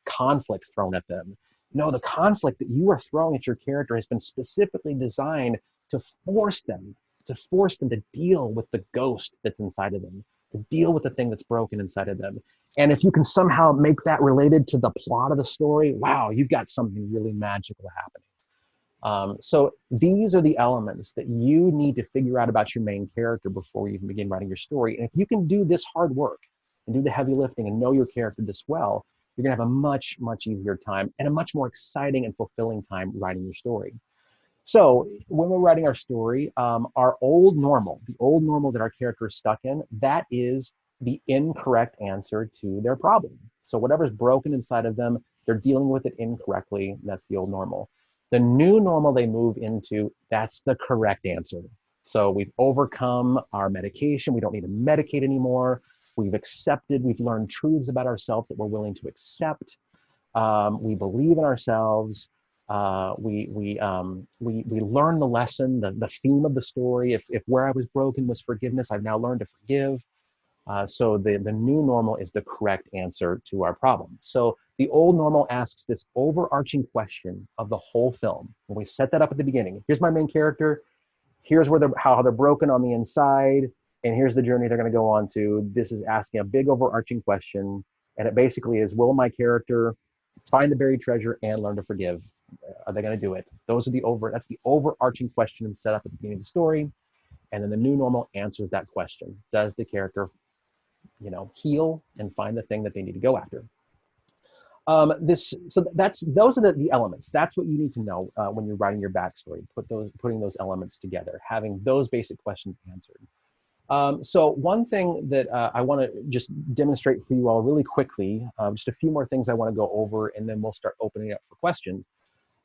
conflict thrown at them. No, the conflict that you are throwing at your character has been specifically designed to force them to deal with the ghost that's inside of them, to deal with the thing that's broken inside of them. And if you can somehow make that related to the plot of the story, wow, you've got something really magical happening. So these are the elements that you need to figure out about your main character before you even begin writing your story. And if you can do this hard work and do the heavy lifting and know your character this well, you're gonna have a much, much easier time and a much more exciting and fulfilling time writing your story. So when we're writing our story, our old normal, the old normal that our character is stuck in, that is the incorrect answer to their problem. So whatever's broken inside of them, they're dealing with it incorrectly. That's the old normal. The new normal they move into, that's the correct answer. So we've overcome our medication. We don't need to medicate anymore. We've accepted, we've learned truths about ourselves that we're willing to accept. We believe in ourselves. We learn the lesson, the theme of the story. If where I was broken was forgiveness, I've now learned to forgive. So the new normal is the correct answer to our problem. So the old normal asks this overarching question of the whole film. When we set that up at the beginning, here's my main character, here's how they're broken on the inside, and here's the journey they're going to go on to. This is asking a big overarching question, and it basically is, will my character find the buried treasure and learn to forgive? Are they going to do it? That's the overarching question set up at the beginning of the story. And then the new normal answers that question. Does the character, heal and find the thing that they need to go after? Those are the elements. That's what you need to know when you're writing your backstory. Putting those elements together, having those basic questions answered. So one thing that I want to just demonstrate for you all really quickly, just a few more things I want to go over, and then we'll start opening up for questions.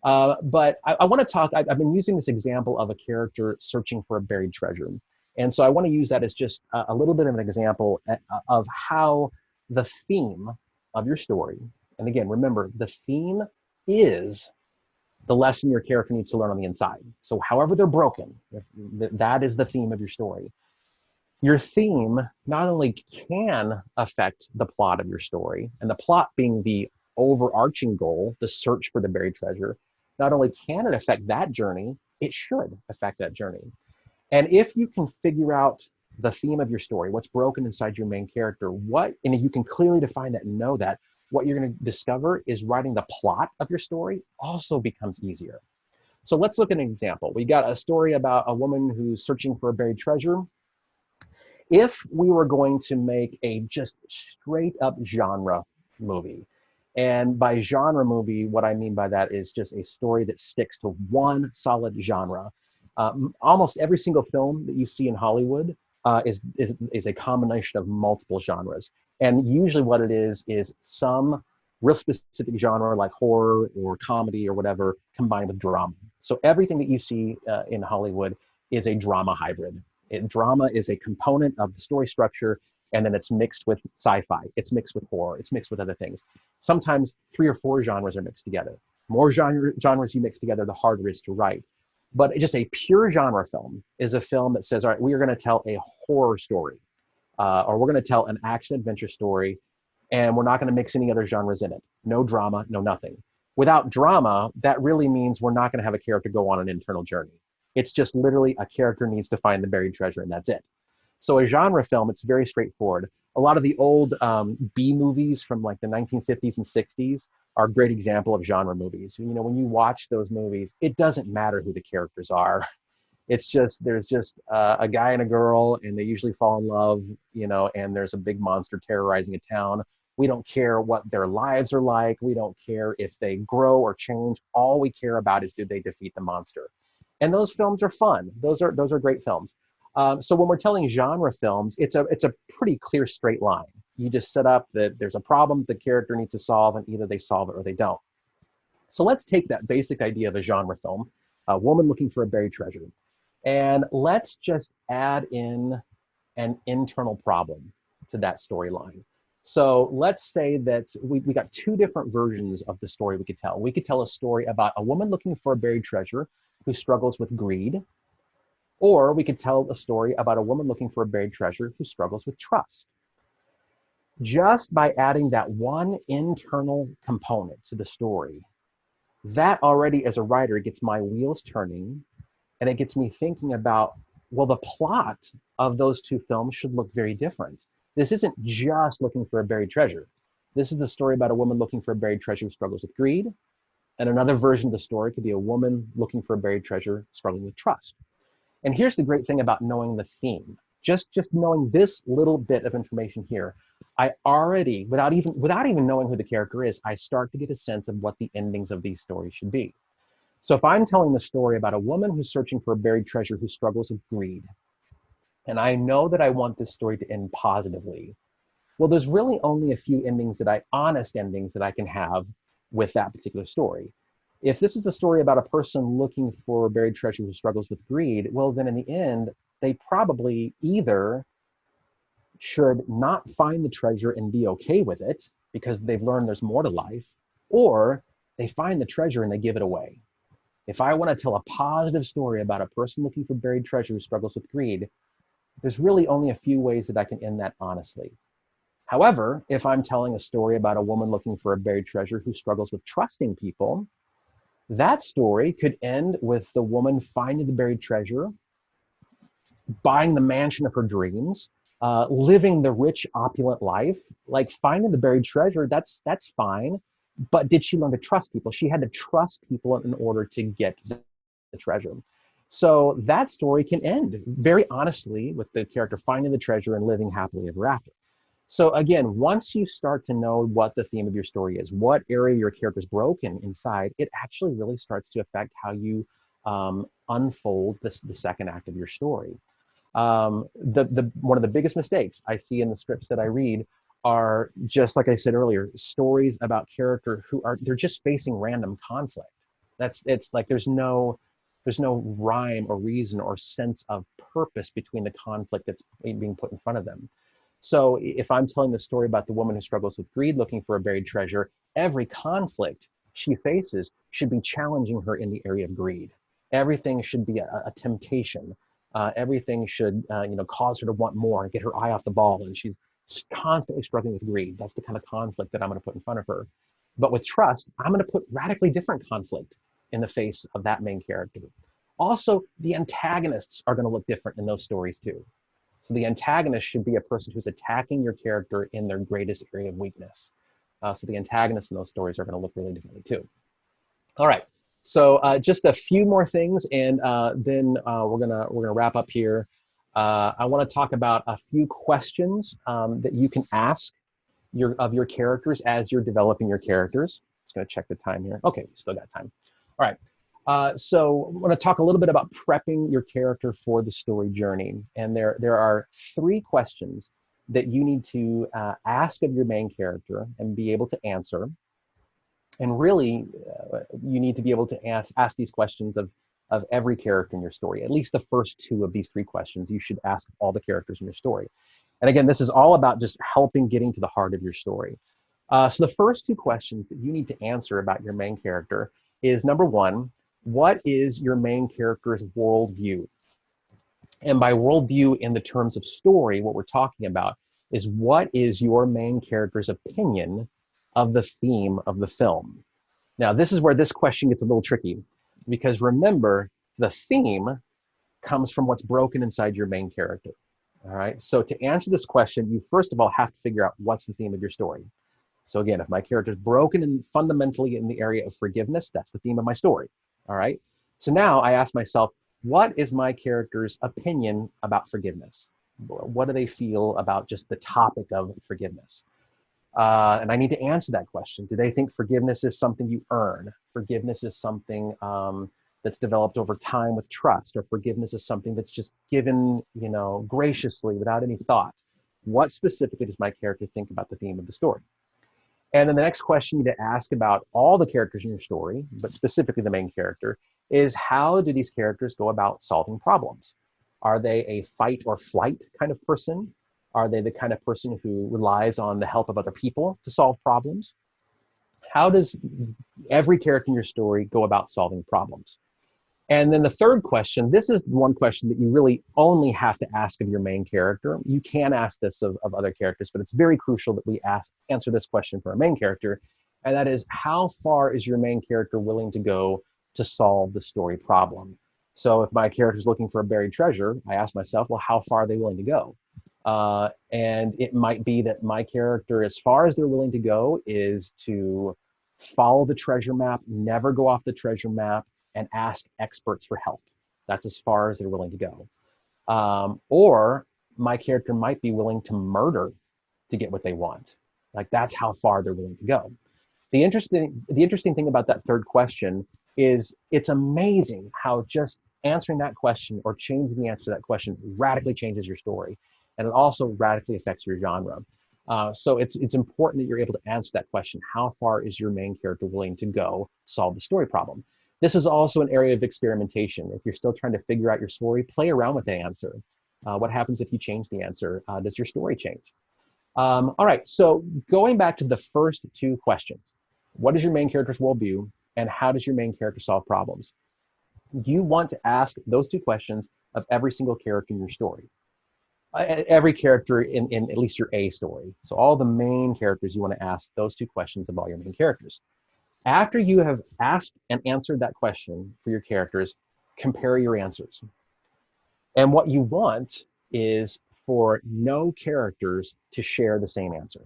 But I want to talk, I've been using this example of a character searching for a buried treasure. And so I want to use that as just a little bit of an example of how the theme of your story, and again, remember, the theme is the lesson your character needs to learn on the inside. So however they're broken, that is the theme of your story. Your theme not only can affect the plot of your story, and the plot being the overarching goal, the search for the buried treasure, not only can it affect that journey, it should affect that journey. And if you can figure out the theme of your story, what's broken inside your main character, and if you can clearly define that and know that, what you're going to discover is writing the plot of your story also becomes easier. So let's look at an example. We got a story about a woman who's searching for a buried treasure. If we were going to make a just straight up genre movie, and by genre movie, what I mean by that is just a story that sticks to one solid genre. Almost every single film that you see in Hollywood is a combination of multiple genres. And usually what it is some real specific genre like horror or comedy or whatever combined with drama. So everything that you see in Hollywood is a drama hybrid. Drama is a component of the story structure, and then it's mixed with sci-fi, it's mixed with horror, it's mixed with other things. Sometimes 3 or 4 genres are mixed together. More genres you mix together, the harder it is to write. But just a pure genre film is a film that says, all right, we are going to tell a horror story, or we're going to tell an action adventure story, and we're not going to mix any other genres in it. No drama, no nothing. Without drama, that really means we're not going to have a character go on an internal journey. It's just literally a character needs to find the buried treasure, and that's it. So a genre film, it's very straightforward. A lot of the old B movies from like the 1950s and 60s are a great example of genre movies. You know, when you watch those movies, it doesn't matter who the characters are. It's just, there's just a guy and a girl, and they usually fall in love, you know, and there's a big monster terrorizing a town. We don't care what their lives are like. We don't care if they grow or change. All we care about is, did they defeat the monster? And those films are fun. Those are great films. So when we're telling genre films, it's a pretty clear straight line. You just set up that there's a problem the character needs to solve, and either they solve it or they don't. So let's take that basic idea of a genre film, a woman looking for a buried treasure, and let's just add in an internal problem to that storyline. So let's say that we got 2 different versions of the story we could tell. We could tell a story about a woman looking for a buried treasure who struggles with greed, or we could tell a story about a woman looking for a buried treasure who struggles with trust. Just by adding that one internal component to the story, that already as a writer gets my wheels turning, and it gets me thinking about, well, the plot of those 2 films should look very different. This isn't just looking for a buried treasure. This is the story about a woman looking for a buried treasure who struggles with greed, and another version of the story could be a woman looking for a buried treasure struggling with trust. And here's the great thing about knowing the theme. Just knowing this little bit of information here, I already, without even knowing who the character is, I start to get a sense of what the endings of these stories should be. So if I'm telling the story about a woman who's searching for a buried treasure who struggles with greed, and I know that I want this story to end positively, well, there's really only a few honest endings that I can have with that particular story. If this is a story about a person looking for a buried treasure who struggles with greed, well, then in the end, they probably either should not find the treasure and be okay with it because they've learned there's more to life, or they find the treasure and they give it away. If I want to tell a positive story about a person looking for buried treasure who struggles with greed, there's really only a few ways that I can end that honestly. However, if I'm telling a story about a woman looking for a buried treasure who struggles with trusting people, that story could end with the woman finding the buried treasure, buying the mansion of her dreams, living the rich, opulent life. Like finding the buried treasure, that's fine. But did she learn to trust people? She had to trust people in order to get the treasure. So that story can end very honestly with the character finding the treasure and living happily ever after. So again, once you start to know what the theme of your story is, what area your character's broken inside, it actually really starts to affect how you unfold the second act of your story. One of the biggest mistakes I see in the scripts that I read are, just like I said earlier, stories about character who are, they're just facing random conflict. It's like there's no rhyme or reason or sense of purpose between the conflict that's being put in front of them. So if I'm telling the story about the woman who struggles with greed looking for a buried treasure, every conflict she faces should be challenging her in the area of greed. Everything should be a temptation. Everything should cause her to want more and get her eye off the ball, and she's constantly struggling with greed. That's the kind of conflict that I'm going to put in front of her. But with trust, I'm going to put radically different conflict in the face of that main character. Also, the antagonists are going to look different in those stories too. So the antagonist should be a person who's attacking your character in their greatest area of weakness. So the antagonists in those stories are going to look really differently too. All right. So just a few more things, and then we're gonna wrap up here. I want to talk about a few questions that you can ask of your characters as you're developing your characters. Just gonna check the time here. Okay, we still got time. All right. So I want to talk a little bit about prepping your character for the story journey. And there are 3 questions that you need to ask of your main character and be able to answer. And really, you need to be able to ask these questions of every character in your story. At least the first 2 of these 3 questions you should ask all the characters in your story. And again, this is all about just helping getting to the heart of your story. So the first 2 questions that you need to answer about your main character is, number 1, what is your main character's worldview? And by worldview in the terms of story, what we're talking about is, what is your main character's opinion of the theme of the film? Now, this is where this question gets a little tricky, because remember, the theme comes from what's broken inside your main character. All right. So to answer this question, you first of all have to figure out what's the theme of your story. So again, if my character is broken and fundamentally in the area of forgiveness, that's the theme of my story. All right. So now I ask myself, what is my character's opinion about forgiveness? What do they feel about just the topic of forgiveness? And I need to answer that question. Do they think forgiveness is something you earn? Forgiveness is something that's developed over time with trust, or forgiveness is something that's just given, graciously without any thought? What specifically does my character think about the theme of the story? And then the next question you need to ask about all the characters in your story, but specifically the main character, is, how do these characters go about solving problems? Are they a fight or flight kind of person? Are they the kind of person who relies on the help of other people to solve problems? How does every character in your story go about solving problems? And then the third question, this is one question that you really only have to ask of your main character. You can ask this of other characters, but it's very crucial that we answer this question for our main character. And that is, how far is your main character willing to go to solve the story problem? So if my character is looking for a buried treasure, I ask myself, well, how far are they willing to go? And it might be that my character, as far as they're willing to go, is to follow the treasure map, never go off the treasure map, and ask experts for help. That's as far as they're willing to go. Or my character might be willing to murder to get what they want. Like, that's how far they're willing to go. The interesting thing about that third question is, it's amazing how just answering that question or changing the answer to that question radically changes your story. And it also radically affects your genre. So it's important that you're able to answer that question. How far is your main character willing to go solve the story problem? This is also an area of experimentation. If you're still trying to figure out your story, play around with the answer. What happens if you change the answer? Does your story change? All right, so going back to the first 2 questions, what is your main character's worldview, and how does your main character solve problems? You want to ask those 2 questions of every single character in your story. Every character in at least your A story. So all the main characters, you want to ask those 2 questions of all your main characters. After you have asked and answered that question for your characters, compare your answers. And what you want is for no characters to share the same answer.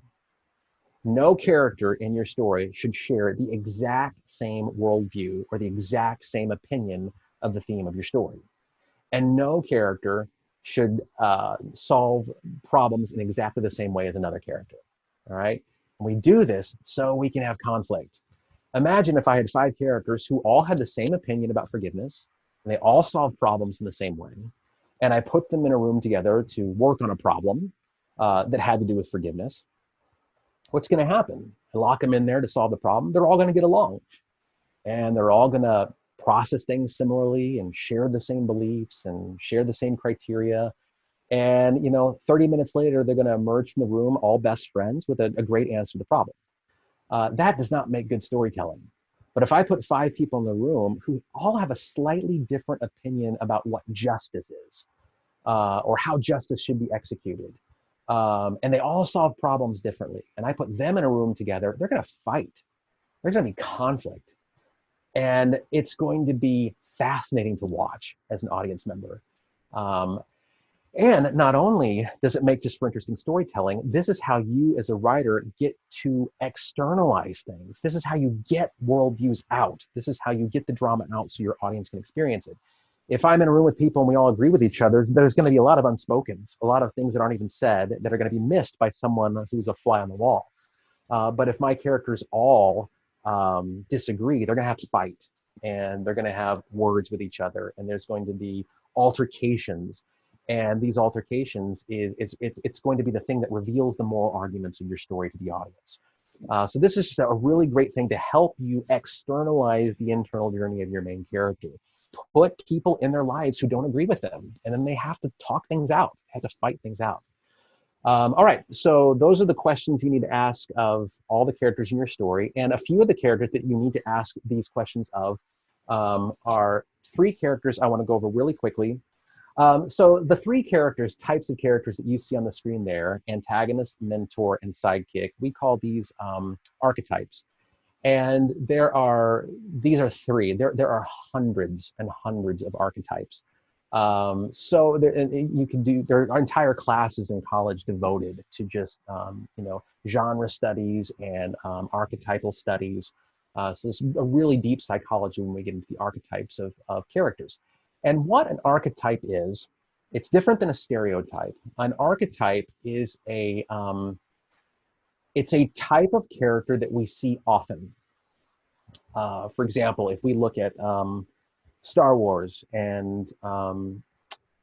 No character in your story should share the exact same worldview or the exact same opinion of the theme of your story. And no character should solve problems in exactly the same way as another character. All right? And we do this so we can have conflict. Imagine if I had 5 characters who all had the same opinion about forgiveness, and they all solved problems in the same way, and I put them in a room together to work on a problem that had to do with forgiveness, what's going to happen? I lock them in there to solve the problem. They're all going to get along, and they're all going to process things similarly and share the same beliefs and share the same criteria. And 30 minutes later, they're going to emerge from the room all best friends with a great answer to the problem. That does not make good storytelling. But if I put 5 people in the room who all have a slightly different opinion about what justice is, or how justice should be executed, and they all solve problems differently, and I put them in a room together, they're going to fight. There's going to be conflict. And it's going to be fascinating to watch as an audience member. And not only does it make just for interesting storytelling, this is how you as a writer get to externalize things. This is how you get worldviews out. This is how you get the drama out so your audience can experience it. If I'm in a room with people and we all agree with each other, there's going to be a lot of unspokens, a lot of things that aren't even said that are going to be missed by someone who's a fly on the wall. But if my characters all disagree, they're going to have to fight, and they're going to have words with each other, and there's going to be altercations. And these altercations it's going to be the thing that reveals the moral arguments of your story to the audience. So this is just a really great thing to help you externalize the internal journey of your main character. Put people in their lives who don't agree with them, and then they have to talk things out, have to fight things out. All right, so those are the questions you need to ask of all the characters in your story. And a few of the characters that you need to ask these questions of are 3 characters I want to go over really quickly. So the 3 types of characters that you see on the screen there, antagonist, mentor, and sidekick, we call these archetypes. And these are 3. There are hundreds and hundreds of archetypes. So there are entire classes in college devoted to just, genre studies and archetypal studies. So there's a really deep psychology when we get into the archetypes of characters. And what an archetype is, it's different than a stereotype. An archetype is it's a type of character that we see often. For example, if we look at Star Wars and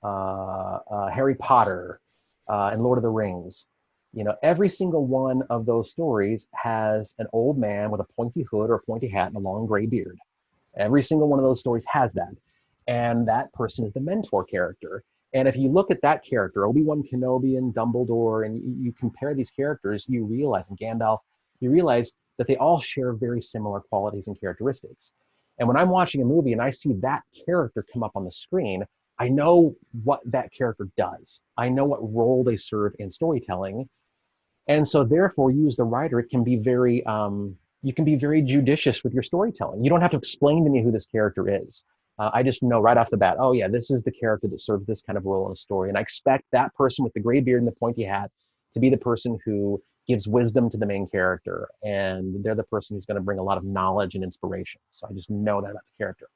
Harry Potter and Lord of the Rings, every single one of those stories has an old man with a pointy hood or a pointy hat and a long gray beard. Every single one of those stories has that. And that person is the mentor character. And if you look at that character, Obi-Wan Kenobi and Dumbledore, and you compare these characters, you realize, and Gandalf, you realize that they all share very similar qualities and characteristics. And when I'm watching a movie and I see that character come up on the screen, I know what that character does. I know what role they serve in storytelling. And so therefore, you as the writer, you can be very judicious with your storytelling. You don't have to explain to me who this character is. I just know right off the bat, oh yeah, this is the character that serves this kind of role in a story. And I expect that person with the gray beard and the pointy hat to be the person who gives wisdom to the main character. And they're the person who's going to bring a lot of knowledge and inspiration. So I just know that about the character.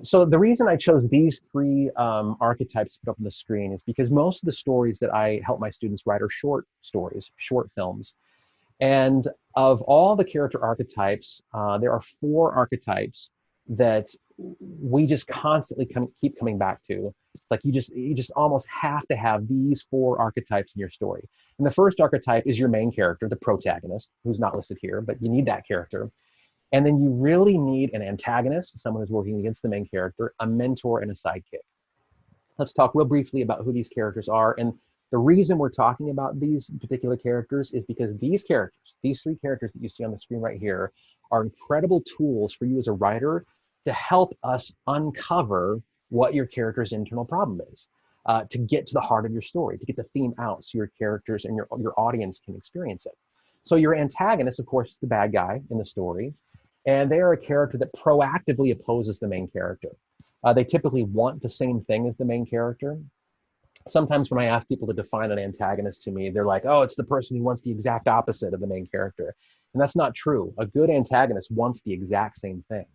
So the reason I chose these 3 archetypes to put up on the screen is because most of the stories that I help my students write are short stories, short films. And of all the character archetypes, there are 4 archetypes that we just constantly keep coming back to. Like you just almost have to have these 4 archetypes in your story. And the first archetype is your main character, the protagonist, who's not listed here, but you need that character. And then you really need an antagonist, someone who's working against the main character, a mentor, and a sidekick. Let's talk real briefly about who these characters are. And the reason we're talking about these particular characters is because these 3 characters that you see on the screen right here, are incredible tools for you as a writer to help us uncover what your character's internal problem is, to get to the heart of your story, to get the theme out so your characters and your audience can experience it. So your antagonist, of course, is the bad guy in the story, and they are a character that proactively opposes the main character. They typically want the same thing as the main character. Sometimes when I ask people to define an antagonist to me, they're like, oh, it's the person who wants the exact opposite of the main character. And that's not true. A good antagonist wants the exact same thing.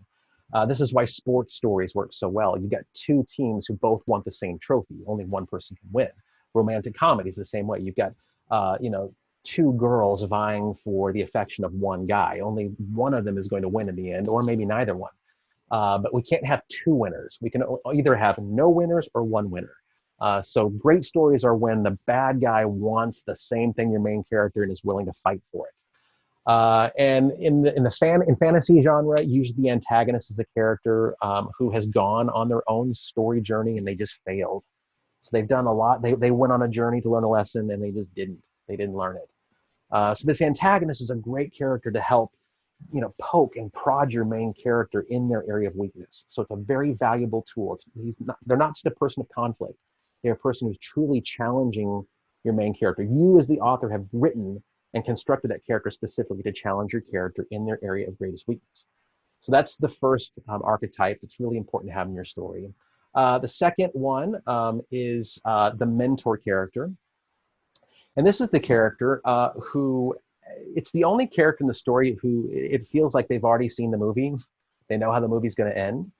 This is why sports stories work so well. You've got 2 teams who both want the same trophy. Only one person can win. Romantic comedy is the same way. You've got, 2 girls vying for the affection of one guy. Only one of them is going to win in the end, or maybe neither one. But we can't have 2 winners. We can either have no winners or 1 winner. So great stories are when the bad guy wants the same thing your main character and is willing to fight for it. And in fantasy genre, usually the antagonist is the character who has gone on their own story journey and they just failed. So they've done a lot. They went on a journey to learn a lesson and they just didn't. They didn't learn it. So this antagonist is a great character to help, poke and prod your main character in their area of weakness. So it's a very valuable tool. They're not just a person of conflict. They're a person who's truly challenging your main character. You as the author have written and constructed that character specifically to challenge your character in their area of greatest weakness. So that's the first archetype that's really important to have in your story. The second one is the mentor character. And this is the character who, it's the only character in the story who it feels like they've already seen the movie. They know how the movie's going to end.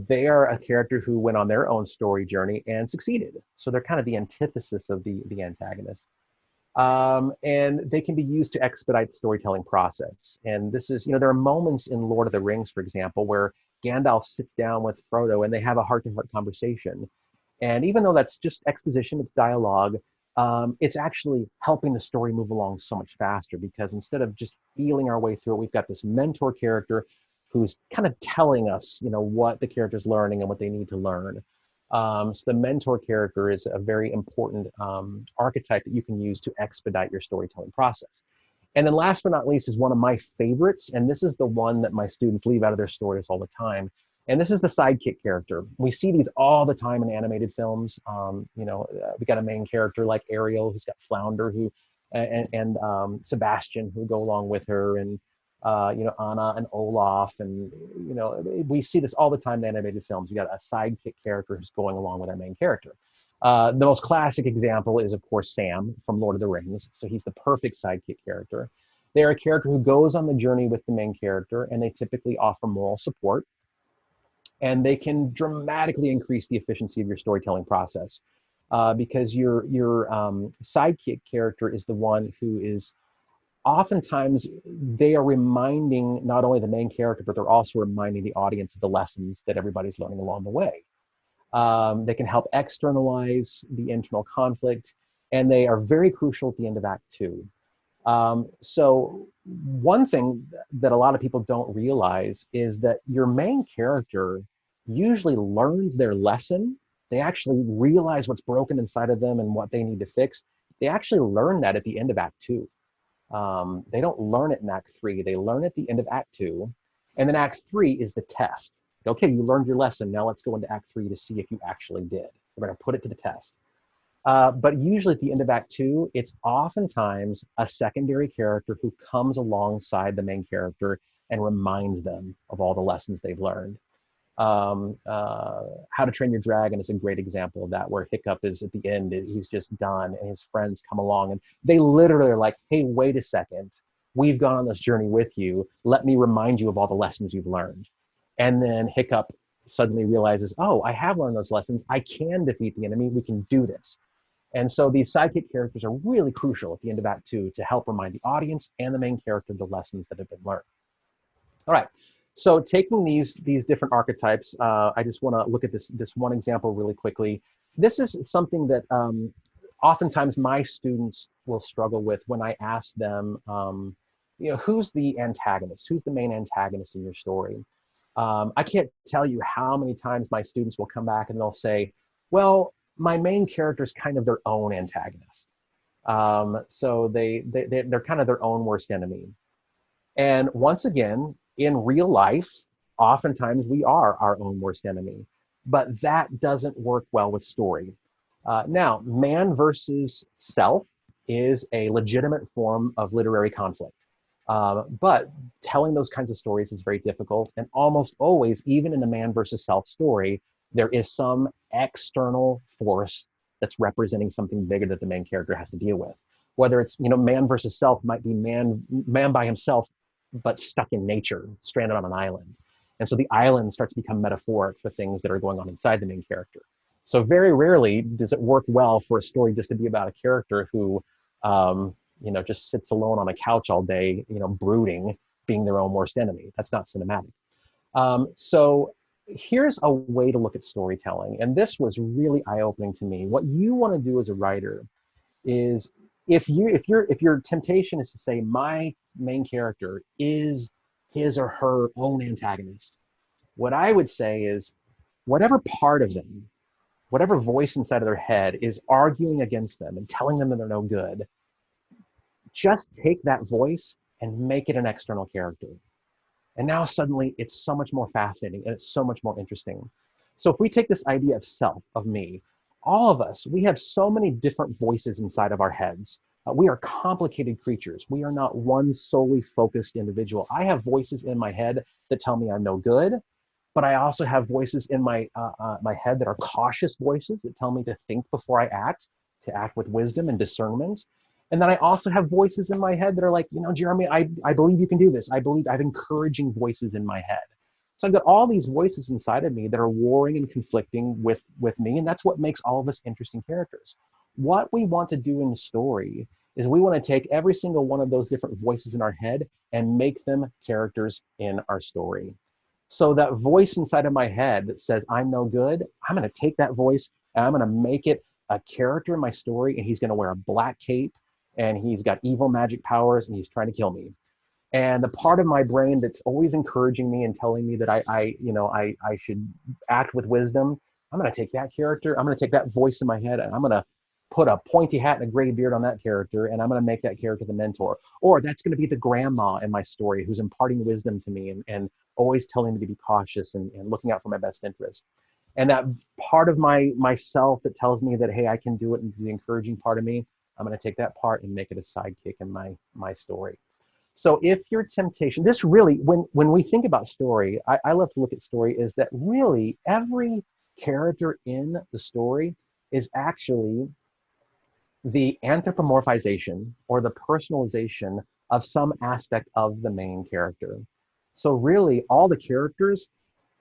They are a character who went on their own story journey and succeeded. So they're kind of the antithesis of the antagonist. And they can be used to expedite the storytelling process. And this is, there are moments in Lord of the Rings, for example, where Gandalf sits down with Frodo and they have a heart-to-heart conversation. And even though that's just exposition, it's dialogue, it's actually helping the story move along so much faster, because instead of just feeling our way through it, we've got this mentor character who's kind of telling us, what the character's learning and what they need to learn. So the mentor character is a very important archetype that you can use to expedite your storytelling process. And then last but not least is one of my favorites, and this is the one that my students leave out of their stories all the time. And this is the sidekick character. We see these all the time in animated films. We got a main character like Ariel, who's got Flounder, and Sebastian, who go along with her, and Anna and Olaf, and we see this all the time in animated films. You got a sidekick character who's going along with our main character. The most classic example is, of course, Sam from Lord of the Rings. So he's the perfect sidekick character. They're a character who goes on the journey with the main character, and they typically offer moral support. And they can dramatically increase the efficiency of your storytelling process, because your sidekick character is the one who is oftentimes, they are reminding not only the main character, but they're also reminding the audience of the lessons that everybody's learning along the way. They can help externalize the internal conflict, and they are very crucial at the end of Act 2. So one thing that a lot of people don't realize is that your main character usually learns their lesson. They actually realize what's broken inside of them and what they need to fix. They actually learn that at the end of Act 2. They don't learn it in Act 3. They learn at the end of Act 2. And then Act 3 is the test. Okay, you learned your lesson. Now let's go into Act 3 to see if you actually did. We're going to put it to the test. But usually at the end of Act 2, it's oftentimes a secondary character who comes alongside the main character and reminds them of all the lessons they've learned. How to Train Your Dragon is a great example of that, where Hiccup is at the end, he's just done, and his friends come along and they literally are like, hey, wait a second, we've gone on this journey with you. Let me remind you of all the lessons you've learned. And then Hiccup suddenly realizes, oh, I have learned those lessons. I can defeat the enemy. We can do this. And so these sidekick characters are really crucial at the end of Act 2 to help remind the audience and the main character of the lessons that have been learned. All right. So taking these different archetypes, I just want to look at this one example really quickly. This is something that oftentimes my students will struggle with when I ask them, who's the antagonist? Who's the main antagonist in your story? I can't tell you how many times my students will come back and they'll say, well, my main character is kind of their own antagonist. So they're kind of their own worst enemy. And once again, in real life, oftentimes we are our own worst enemy, but that doesn't work well with story. Now, man versus self is a legitimate form of literary conflict. But telling those kinds of stories is very difficult. And almost always, even in a man versus self story, there is some external force that's representing something bigger that the main character has to deal with. Whether it's, man versus self might be man by himself, but stuck in nature, stranded on an island. And so the island starts to become metaphoric for things that are going on inside the main character. So very rarely does it work well for a story just to be about a character who, just sits alone on a couch all day, brooding, being their own worst enemy. That's not cinematic. So here's a way to look at storytelling. And this was really eye-opening to me. What you want to do as a writer is, if your temptation is to say my main character is his or her own antagonist, what I would say is, whatever part of them, whatever voice inside of their head is arguing against them and telling them that they're no good, just take that voice and make it an external character. And now suddenly it's so much more fascinating and it's so much more interesting. So if we take this idea of self, of me, all of us, we have so many different voices inside of our heads. We are complicated creatures. We are not one solely focused individual. I have voices in my head that tell me I'm no good, but I also have voices in my head that are cautious voices that tell me to think before I act, to act with wisdom and discernment. And then I also have voices in my head that are like, Jeremy, I believe you can do this. I believe I have encouraging voices in my head. So I've got all these voices inside of me that are warring and conflicting with me. And that's what makes all of us interesting characters. What we want to do in the story is we want to take every single one of those different voices in our head and make them characters in our story. So that voice inside of my head that says I'm no good, I'm going to take that voice and I'm going to make it a character in my story, and he's going to wear a black cape and he's got evil magic powers and he's trying to kill me. And the part of my brain that's always encouraging me and telling me that I should act with wisdom, I'm going to take that character, I'm going to take that voice in my head, and I'm going to put a pointy hat and a gray beard on that character, and I'm going to make that character the mentor. Or that's going to be the grandma in my story who's imparting wisdom to me and always telling me to be cautious and looking out for my best interest. And that part of myself that tells me that, hey, I can do it, and the encouraging part of me, I'm going to take that part and make it a sidekick in my story. So if your temptation, this really, when we think about story, I love to look at story, is that really every character in the story is actually the anthropomorphization or the personalization of some aspect of the main character. So really all the characters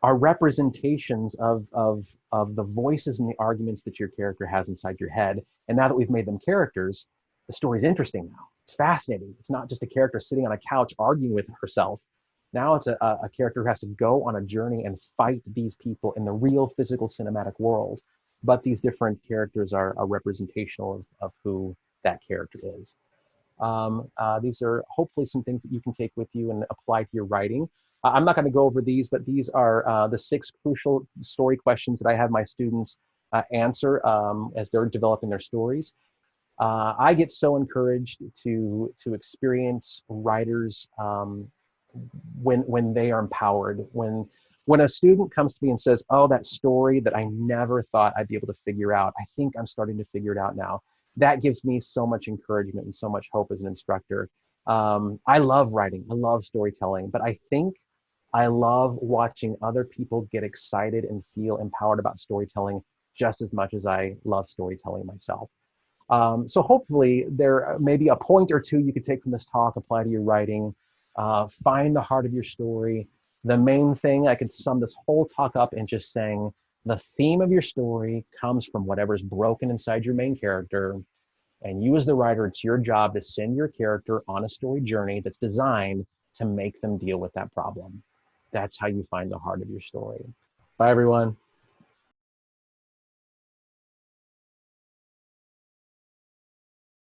are representations of the voices and the arguments that your character has inside your head. And now that we've made them characters, the story's interesting now. It's fascinating. It's not just a character sitting on a couch arguing with herself. Now it's a character who has to go on a journey and fight these people in the real physical cinematic world. But these different characters are representational of who that character is. These are hopefully some things that you can take with you and apply to your writing. I'm not going to go over these, but these are the 6 crucial story questions that I have my students answer as they're developing their stories. I get so encouraged to experience writers when they are empowered. When a student comes to me and says, "Oh, that story that I never thought I'd be able to figure out, I think I'm starting to figure it out now," that gives me so much encouragement and so much hope as an instructor. I love writing. I love storytelling, but I think I love watching other people get excited and feel empowered about storytelling just as much as I love storytelling myself. So hopefully there may be a point or two you could take from this talk, apply to your writing, find the heart of your story. The main thing, I could sum this whole talk up in just saying the theme of your story comes from whatever's broken inside your main character. And you as the writer, it's your job to send your character on a story journey that's designed to make them deal with that problem. That's how you find the heart of your story. Bye, everyone.